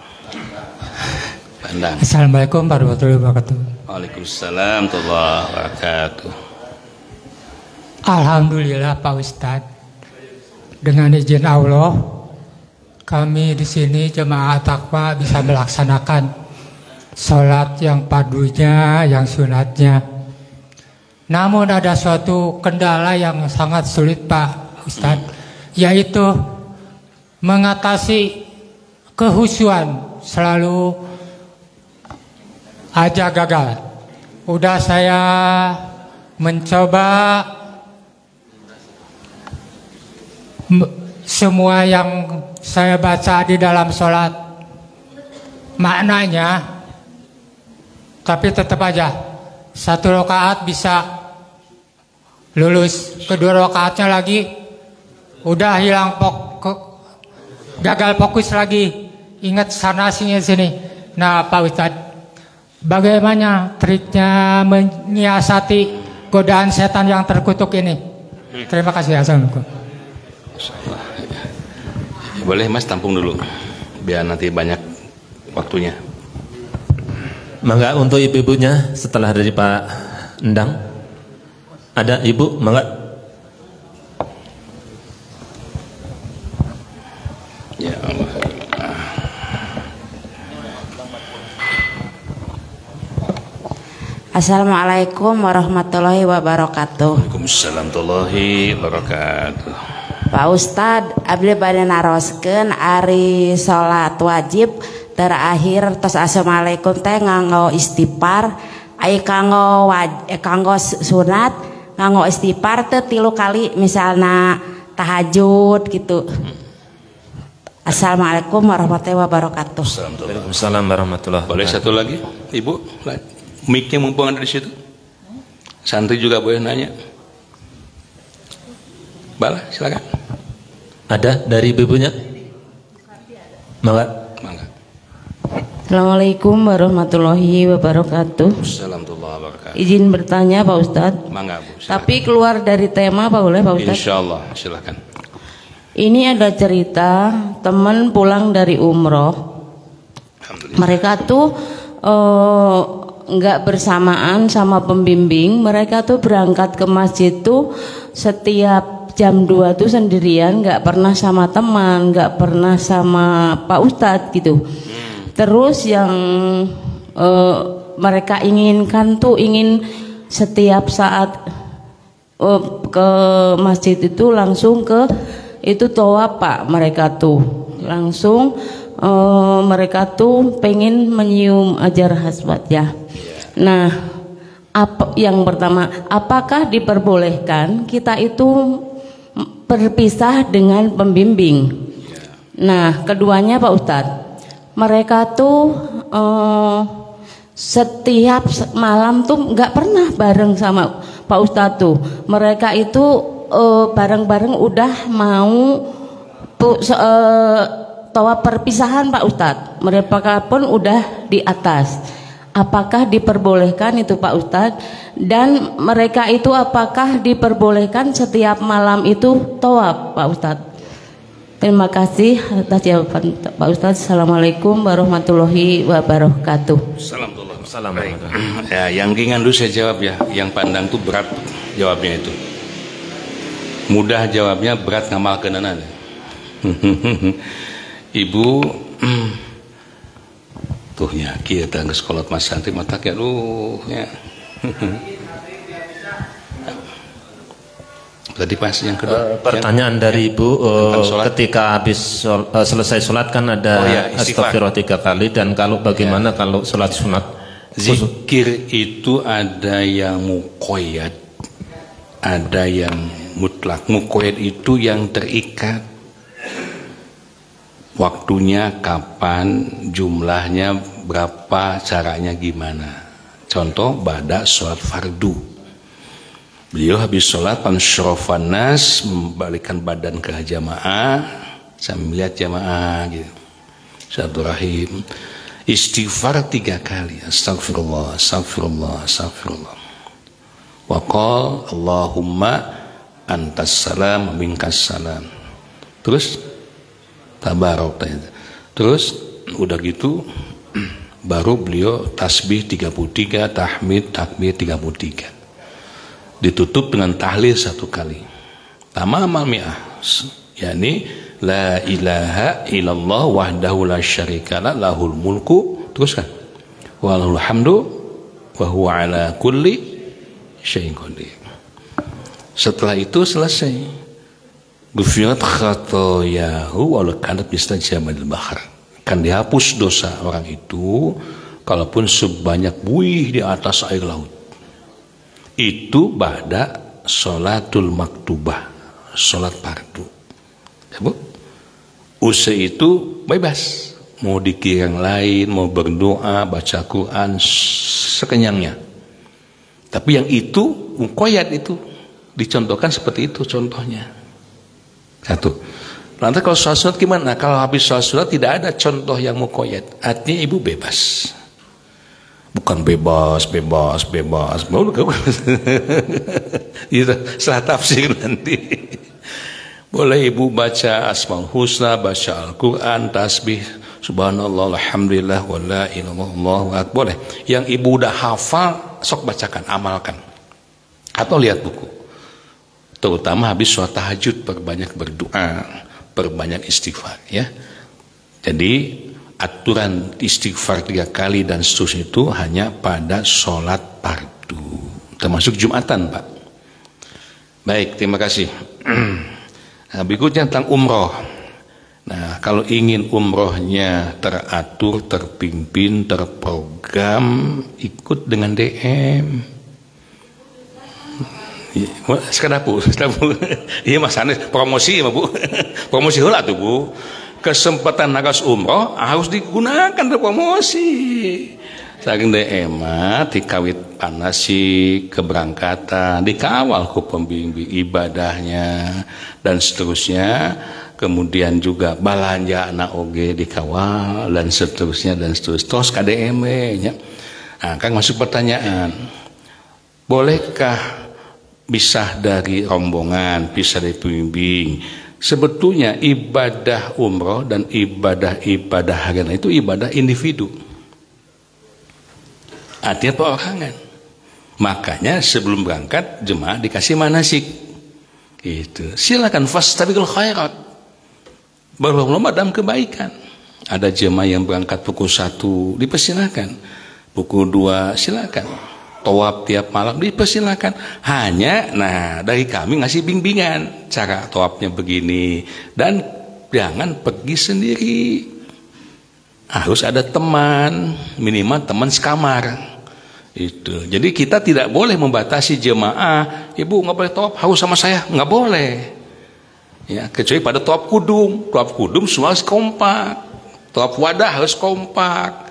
Pak Endang. Assalamualaikum warahmatullahi wabarakatuh. Waalaikumsalam warahmatullahi wabarakatuh. Alhamdulillah Pak Ustadz, dengan izin Allah, kami di sini jemaah takwa bisa melaksanakan sholat yang padunya, yang sunatnya. Namun ada suatu kendala yang sangat sulit Pak Ustadz, yaitu mengatasi kehusuan selalu aja gagal. Udah saya mencoba semua yang saya baca di dalam sholat maknanya, tapi tetap aja 1 rakaat bisa lulus, kedua rakaatnya lagi udah hilang gagal fokus lagi, ingat sana sini sini. Nah Pak Ustadz, bagaimana triknya menyiasati godaan setan yang terkutuk ini? Terima kasih. Assalamualaikum. Boleh Mas tampung dulu biar nanti banyak waktunya. Mangga untuk ibu-ibunya setelah dari Pak Endang. Ada ibu, mangga. Ya Allah. Assalamualaikum warahmatullahi wabarakatuh. Waalaikumsalam warahmatullahi wabarakatuh. Pak Ustadz, abdi bade naroskeun ari salat wajib terakhir tos assalamualaikum teh nganggo istighfar, ai kanggo sunat nganggo istighfar teh 3 kali misalna tahajud gitu. Assalamualaikum warahmatullahi wabarakatuh. Waalaikumsalam warahmatullahi Boleh wabarakatuh. satu lagi, Ibu? Mic-nya mumpung ada di situ. Santri juga boleh nanya. Bala, silakan. Ada dari ibunya? Mangga. Mangga. Assalamualaikum warahmatullahi wabarakatuh. Assalamualaikum warahmatullahi wabarakatuh. Izin bertanya Pak Ustadz. Mangga, Bu. Silakan. Tapi keluar dari tema Pak boleh Pak Ustadz? Insyaallah, silakan. Ini ada cerita teman pulang dari umroh. Alhamdulillah. Mereka tuh nggak bersamaan sama pembimbing. Mereka tuh berangkat ke masjid tuh setiap jam 2 tuh sendirian, nggak pernah sama teman, nggak pernah sama Pak Ustadz gitu. Terus yang mereka inginkan tuh ingin setiap saat ke masjid itu langsung ke itu tawaf Pak, mereka tuh langsung mereka tuh pengen menyium ajar hasbat ya. Nah, apa yang pertama, apakah diperbolehkan kita itu berpisah dengan pembimbing? Nah, keduanya Pak Ustadz, mereka tuh setiap malam tuh nggak pernah bareng sama Pak Ustadz tuh. Mereka itu bareng-bareng udah mau tawaf perpisahan Pak Ustadz. Mereka pun udah di atas. Apakah diperbolehkan itu Pak Ustadz? Dan mereka itu apakah diperbolehkan setiap malam itu tawaf Pak Ustadz? Terima kasih atas jawaban Pak Ustadz. Assalamualaikum warahmatullahi wabarakatuh. Assalamualaikum. Ya, yang ringan dulu saya jawab ya. Yang pandang tuh berat jawabnya itu. Mudah jawabnya, berat ngamal kenanan. Ibu tuhnya kita ke sekolah mas santri mata kayak ya. Tadi pas yang kedua Pertanyaan dari Ibu, ketika habis selesai sholat kan ada astagfirullah 3 kali, dan kalau bagaimana kalau sholat sunat? Zikir itu ada yang muqayyad, ada yang mutlak. Muqayyad itu yang terikat, waktunya kapan, jumlahnya berapa, caranya gimana. Contoh ba'da sholat fardu, beliau habis sholat pansyarofan nas, membalikkan badan ke jamaah sambil melihat jamaah gitu, silaturahim. Istighfar 3 kali, astagfirullah, astagfirullah, astagfirullah. Wa qala Allahumma antas salam minkas salam. Terus tabarok. Terus udah gitu baru beliau tasbih 33, tahmid, takbir 33. Ditutup dengan tahlil 1 kali. Tamamal mi'ah, yakni la ilaha illallah wahdahu la syarikalah lahul mulku, teruskan walahul hamdu wa huwa ala kulli syai'in qadir. Setelah itu selesai, gufirat khatayahu wa kanat mistajamal bahr, akan dihapus dosa orang itu kalaupun sebanyak buih di atas air laut. Itu ba'da sholatul maktubah, sholat fardu ya Bu. Usai itu bebas, mau dikir yang lain, mau berdoa, baca Quran sekenyangnya. Tapi yang itu muqayyad, itu dicontohkan seperti itu contohnya. 1. Lantas kalau sholat sunat gimana? Kalau habis sholat sunat tidak ada contoh yang muqayyad, artinya ibu bebas. Bukan bebas. Itu salah tafsir nanti. Boleh ibu baca Asmaul Husna, baca Al-Quran, tasbih, subhanallah, alhamdulillah, wa la ilaha illallah, boleh. Yang ibu udah hafal, sok bacakan, amalkan. Atau lihat buku. Terutama habis sholat tahajud, perbanyak berdoa, perbanyak istighfar ya. Jadi aturan istighfar 3 kali dan seterusnya itu hanya pada sholat fardu, termasuk Jumatan Pak. Baik, terima kasih. Nah, berikutnya tentang umroh. Nah, kalau ingin umrohnya teratur, terpimpin, terprogram, ikut dengan DM Sekedar Bu. Iya Mas Anis promosi ya Bu. Promosi heula tuh Bu. Kesempatan nagas umroh harus digunakan untuk promosi. Saking emat dikawit panasi keberangkatan, dikawal ku pembimbing ibadahnya dan seterusnya. Kemudian juga balanja anak oge dikawal dan seterusnya dan seterusnya. Terus KDM nya. Nah, kan masuk pertanyaan. Bolehkah pisah dari rombongan, pisah dari pembimbing? Sebetulnya ibadah umroh dan ibadah harian itu ibadah individu. Artinya perorangan. Makanya sebelum berangkat jemaah dikasih manasik. Itu. Silakan fastabiqul khairat. Berlomba-lomba dalam kebaikan. Ada jemaah yang berangkat pukul 1 dipersilakan. Pukul 2 silakan. Tawaf tiap malam dipersilakan. Hanya dari kami ngasih bimbingan cara tawafnya begini dan jangan pergi sendiri. Harus ada teman, minimal teman sekamar. Itu. Jadi kita tidak boleh membatasi jemaah, ibu nggak boleh tawaf harus sama saya, nggak boleh. Ya, kecuali pada tawaf kudum. Tawaf kudum semua harus kompak. Tawaf wadah harus kompak.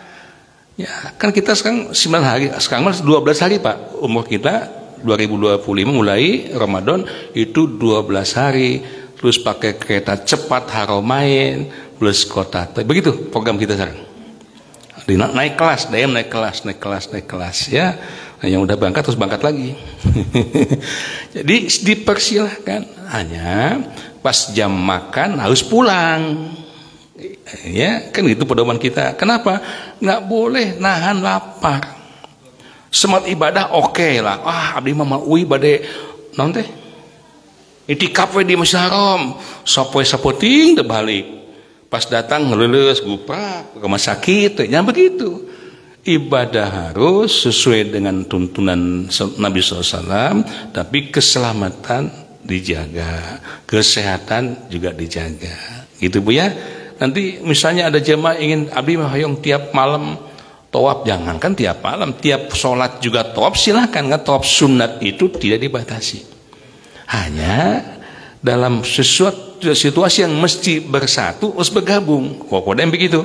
Ya, kan kita sekarang 9 hari, sekarang 12 hari Pak. Umur kita 2025 mulai Ramadan itu 12 hari. Terus pakai kereta cepat Haramain plus kota. Begitu program kita sekarang. Naik kelas, naik kelas ya. Nah, yang udah berangkat terus berangkat lagi. Jadi dipersilahkan, hanya pas jam makan harus pulang. Ya, kan gitu pedoman kita. Kenapa? Nggak boleh nahan lapar. Semat ibadah oke lah. Abdi mah uwi bade naon teh? Itikaf we di Masjidil Haram. Sapoe sapoting teu balik. Pas datang ngelulus guprak ke rumah sakit, ya begitu. Ibadah harus sesuai dengan tuntunan Nabi SAW, tapi keselamatan dijaga, kesehatan juga dijaga. Gitu Bu ya. Nanti misalnya ada jemaah ingin abdi hayong tiap malam tawaf, jangankan tiap malam, tiap sholat juga tawaf, silakan. Nggak tawaf sunat itu tidak dibatasi. Hanya dalam sesuatu situasi yang mesti bersatu harus bergabung. Kok yang begitu?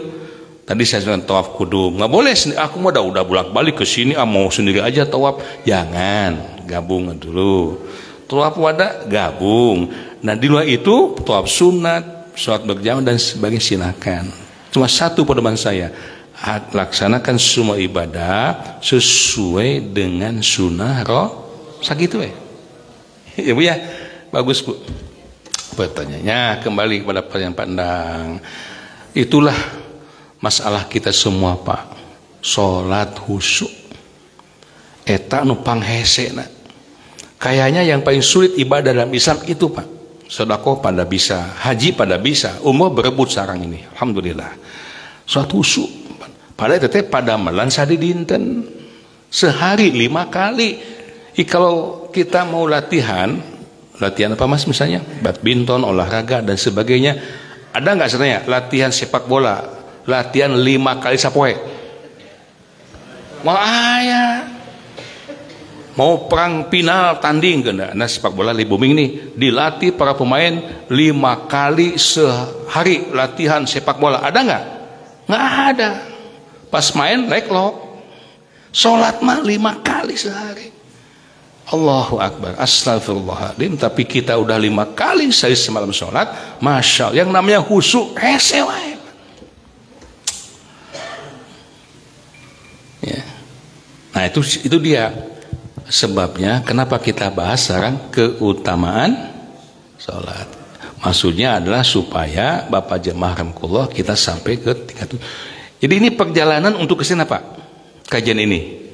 Tadi saya bilang tawaf kudum nggak boleh. Aku mau udah bolak-balik ke sini, mau sendiri aja tawaf. Jangan, gabung dulu. Tawaf wadah gabung. Nah di luar itu tawaf sunat, sholat berjamaah dan sebagainya silakan. Cuma satu pedoman saya, laksanakan semua ibadah sesuai dengan sunnah sakitu ya Bu ya. Bagus Bu. Pertanyaannya kembali kepada pertanyaan pandang. Itulah masalah kita semua Pak. Salat khusyuk. Eta nu panghesena. Kayaknya yang paling sulit ibadah dalam Islam itu Pak. Sedekah pada bisa, haji pada bisa, umroh berebut sarang ini. Alhamdulillah. Salat khusyuk. Padahal teteh pada melan sadi dinten. Sehari 5 kali. Kalau kita mau latihan apa Mas misalnya badminton, olahraga dan sebagainya, ada nggak sebenarnya latihan sepak bola, latihan 5 kali sapoe? Mau perang final tanding kena, nah sepak bola di booming nih, dilatih para pemain 5 kali sehari latihan sepak bola, ada nggak? Nggak ada. Pas main leglok. Sholat mah 5 kali sehari. Allahu Akbar, astagfirullahaladzim. Tapi kita udah 5 kali sehari semalam sholat, masya Allah. Yang namanya khusyuk hese wae. Ya. Nah itu dia sebabnya kenapa kita bahas sekarang keutamaan sholat. Maksudnya adalah supaya Bapak Jemaah Rahmatullah kita sampai ke tingkat. Jadi ini perjalanan untuk kesini Pak, kajian ini.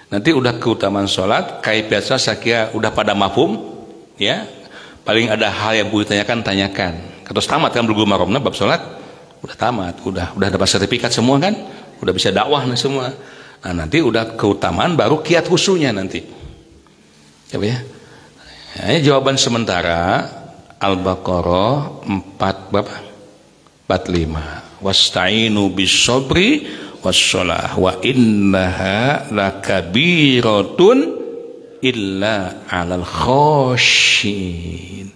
Nanti udah keutamaan sholat, kayak biasa saya kira udah pada mafhum, ya. Paling ada hal yang boleh tanyakan. Terus tamat kan belum maromna bab sholat, udah tamat, udah dapat sertifikat semua kan, udah bisa dakwah nih semua. Nah nanti udah keutamaan baru kiat khusyuknya nanti. Ya. Ini jawaban sementara Al-Baqarah 4 berapa? 45. Wasta'inu bis-sabri wassalah wa innaha lakabiratun illa 'alal khosyin.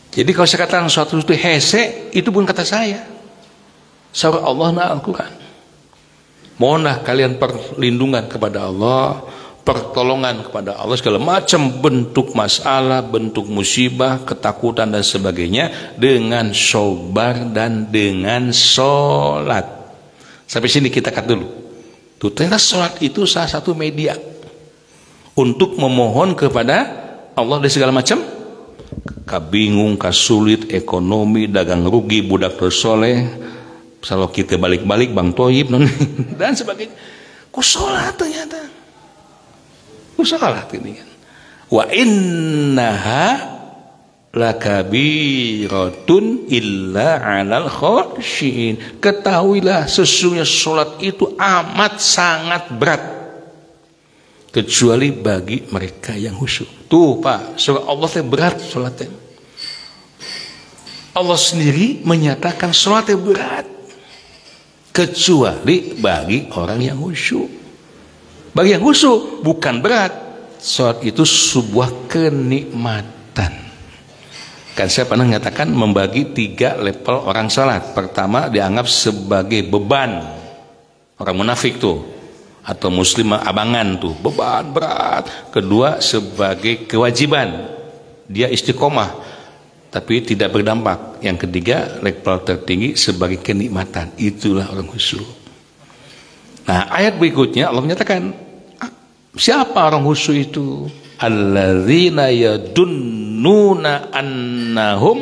Jadi kalau saya katakan suatu itu hese, itu bukan kata saya. Surah Allah na Al-Quran. Mohonlah kalian perlindungan kepada Allah, pertolongan kepada Allah, segala macam bentuk masalah, bentuk musibah, ketakutan dan sebagainya dengan sabar dan dengan sholat. Sampai sini kita cut dulu. Tuh, ternyata sholat itu salah satu media untuk memohon kepada Allah dari segala macam kabingung, kasulit, ekonomi, dagang rugi, budak tersoleh, kalau kita balik-balik Bang Toyib dan sebagainya. Ku sholat ternyata. Ku sholat ini kan. Wa innaha lakabiratun illa 'alal khosyin. Ketahuilah sesungguhnya sholat itu amat sangat berat kecuali bagi mereka yang khusyuk. Tuh Pak, surah Allah berat sholatnya. Allah sendiri menyatakan sholatnya berat kecuali bagi orang yang khusyuk. Bagi yang khusyuk bukan berat. Sholat itu sebuah kenikmatan. Kan saya pernah menyatakan membagi 3 level orang sholat. Pertama dianggap sebagai beban. Orang munafik tuh, atau muslim abangan tuh, beban berat. Kedua sebagai kewajiban, dia istiqomah tapi tidak berdampak. Yang ketiga level tertinggi sebagai kenikmatan. Itulah orang khusyuk. Nah ayat berikutnya Allah menyatakan siapa orang khusyuk itu? Alladzina yadunnuna annahum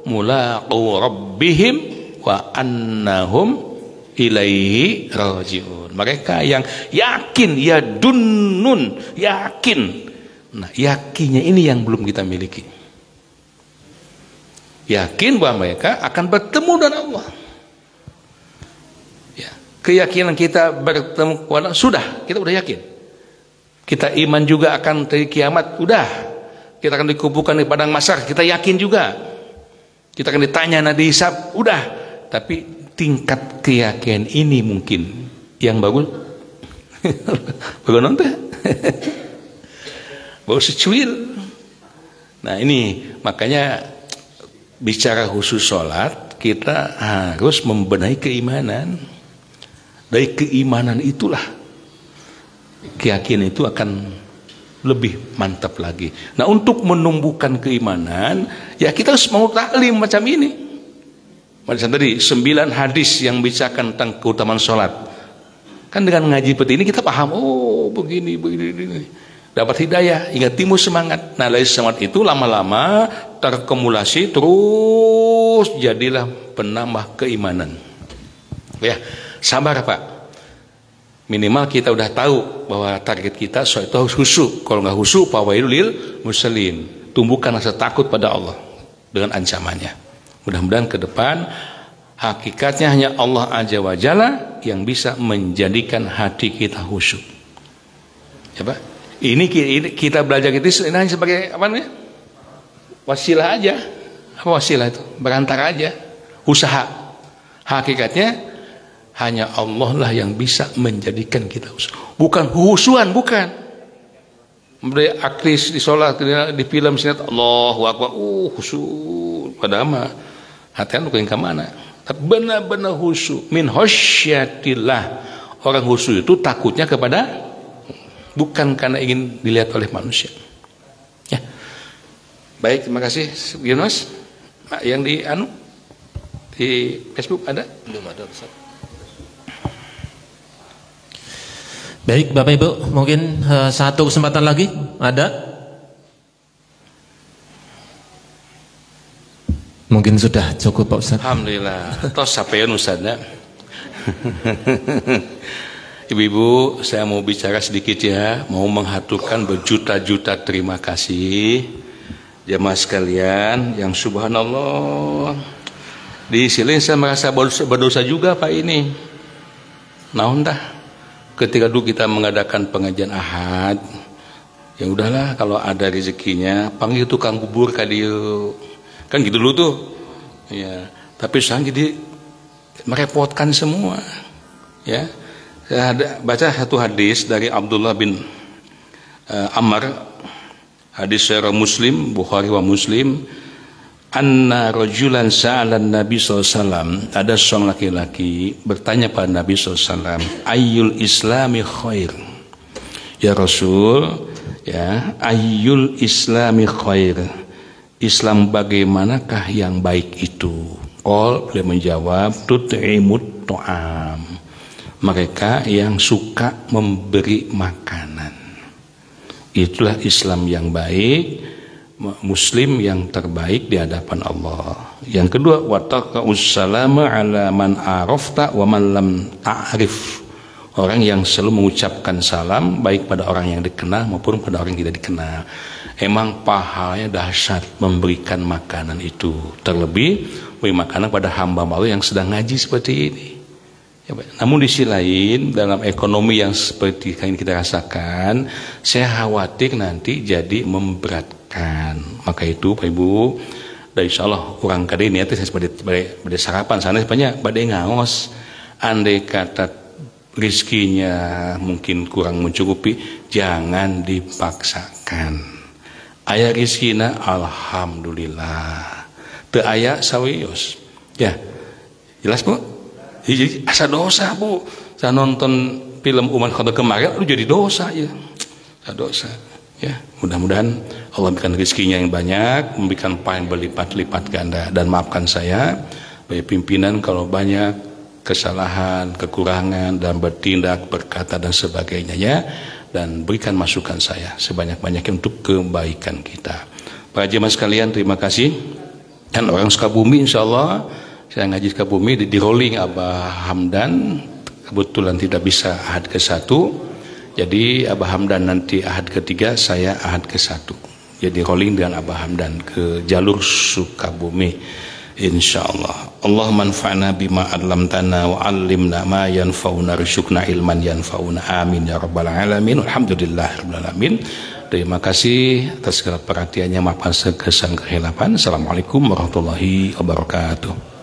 mulaqu rabbihim wa annahum ilaihi rajiun. Mereka yang yakin, yadunnun, yakin. Nah yakinnya ini yang belum kita miliki. Yakin bahwa mereka akan bertemu dengan Allah. Ya, keyakinan kita bertemu kepada sudah, kita udah yakin. Kita iman juga akan dari kiamat, udah. Kita akan dikumpulkan di padang mahsyar, kita yakin juga. Kita akan ditanya nanti hisab, udah. Tapi tingkat keyakinan ini mungkin yang bagus. Bagus nonton. Bagus secuil. Nah ini makanya bicara khusus sholat, kita harus membenahi keimanan. Dari keimanan itulah keyakinan itu akan lebih mantap lagi. Nah untuk menumbuhkan keimanan, ya kita harus mau taklim macam ini. Macam tadi 9 hadis yang bicarakan tentang keutamaan sholat. Kan dengan ngaji seperti ini kita paham, oh begini. Dapat hidayah hingga timbul semangat. Nah dari semangat itu lama-lama terkumulasi terus jadilah penambah keimanan. Ya sabar Pak. Minimal kita udah tahu bahwa target kita soal itu harus khusyuk. Kalau nggak khusyuk, fawailul lil muslimin. Tumbuhkan rasa takut pada Allah dengan ancamannya. Mudah-mudahan ke depan hakikatnya hanya Allah Azza wa Jalla yang bisa menjadikan hati kita khusyuk. Ya Pak. Ini kita belajar itu hanya sebagai apa namanya? Wasilah aja. Apa wasilah itu? Berantara aja. Usaha. Hakikatnya hanya Allah lah yang bisa menjadikan kita khusyuk. Bukan khusyuan, bukan. Mereka aktris di sholat, di film sinetron, Allahu Akbar, khusyuk. Padahal mah hati-hati bukan ke mana. Tapi benar-benar khusyuk. Min khosyatillah. Orang khusyuk itu takutnya kepada, bukan karena ingin dilihat oleh manusia. Ya. Baik, terima kasih Yunus. Yang di Facebook ada? Belum ada, Ustaz. Baik Bapak Ibu, mungkin satu kesempatan lagi ada? Mungkin sudah cukup Pak Ustaz. Alhamdulillah. Tos sampai Ustaz ya. Ibu-ibu, saya mau bicara sedikit ya, mau mengaturkan berjuta-juta terima kasih jemaah sekalian yang subhanallah. Di sini saya merasa berdosa juga Pak ini. Naon dah. Ketika dulu kita mengadakan pengajian Ahad, ya udahlah kalau ada rezekinya panggil tukang bubur kadieu. Kan gitu dulu tuh. Ya, tapi sekarang jadi merepotkan semua. Ya. Saya baca satu hadis dari Abdullah bin Ammar, hadis riwayat Muslim, Bukhari wa Muslim, anna rajulan sa'alan Nabi SAW, ada seorang laki-laki bertanya pada Nabi SAW, ayyul islami khair, ya Rasul, ya, ayyul islami khair, Islam bagaimanakah yang baik itu? Qol, beliau menjawab, tut'imut to'am, mereka yang suka memberi makanan, itulah Islam yang baik, Muslim yang terbaik di hadapan Allah. Yang kedua, wataqa'us salama ala man arafta wa man lam ta'rif, orang yang selalu mengucapkan salam baik pada orang yang dikenal maupun pada orang yang tidak dikenal. Emang pahalanya dahsyat memberikan makanan itu, terlebih beri makanan pada hamba Allah yang sedang ngaji seperti ini. Ya, namun di sisi lain, dalam ekonomi yang seperti yang kita rasakan, saya khawatir nanti jadi memberatkan. Maka itu Pak Ibu, dari insya Allah kurang kali niatnya saya sebagai sarapan sana sebenarnya badai ngaos, andai kata rizkinya mungkin kurang mencukupi, jangan dipaksakan. Aya rizkina alhamdulillah, teu aya sawios. Ya, jelas Bu? Jadi asa dosa Bu. Saya nonton film Umat Kota kemarin, lu jadi dosa ya. Dosa. Ya, mudah-mudahan Allah memberikan rezekinya yang banyak, memberikan pahala berlipat-lipat ganda, dan maafkan saya sebagai pimpinan kalau banyak kesalahan, kekurangan dalam bertindak, berkata dan sebagainya ya, dan berikan masukan saya sebanyak-banyaknya untuk kebaikan kita. Para jemaah sekalian, terima kasih. Dan orang Sukabumi insyaallah saya ngaji Sukabumi di rolling Abah Hamdan, kebetulan tidak bisa ahad ke-1. Jadi Abah Hamdan nanti ahad ke-3, saya ahad ke-1. Jadi rolling dengan Abah Hamdan ke jalur Sukabumi insyaallah. Allahumma anfa'na bima 'allamtana wa 'allimna ma yanfa'una warzuqna ilman yanfa'una, amin ya rabbal alamin. Alhamdulillahirabbil alamin. Terima kasih atas segala perhatiannya, maafkan kesalahan kehilapan. Assalamualaikum warahmatullahi wabarakatuh.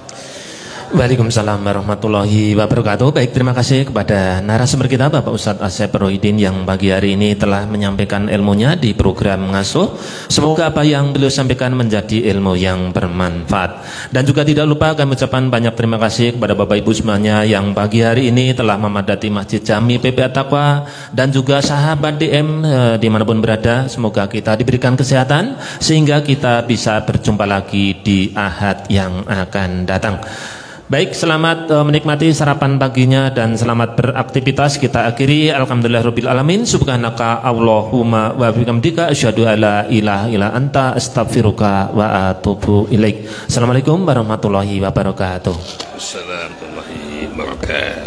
Waalaikumsalam warahmatullahi wabarakatuh. Baik, terima kasih kepada narasumber kita Bapak Ustadz Asep Rohidin yang pagi hari ini telah menyampaikan ilmunya di program Ngasuh. Semoga apa yang beliau sampaikan menjadi ilmu yang bermanfaat. Dan juga tidak lupa kami ucapkan banyak terima kasih kepada Bapak Ibu semuanya yang pagi hari ini telah memadati Masjid Jami PPA Taqwa dan juga sahabat DM dimanapun berada. Semoga kita diberikan kesehatan sehingga kita bisa berjumpa lagi di ahad yang akan datang. Baik, selamat menikmati sarapan paginya dan selamat beraktivitas. Kita akhiri alhamdulillahirabbil alamin. Subhanaka Allahumma wa bihamdika asyhadu alla ilaha illa anta astaghfiruka wa atubu ilaik. Assalamualaikum warahmatullahi wabarakatuh. Assalamualaikum warahmatullahi wabarakatuh.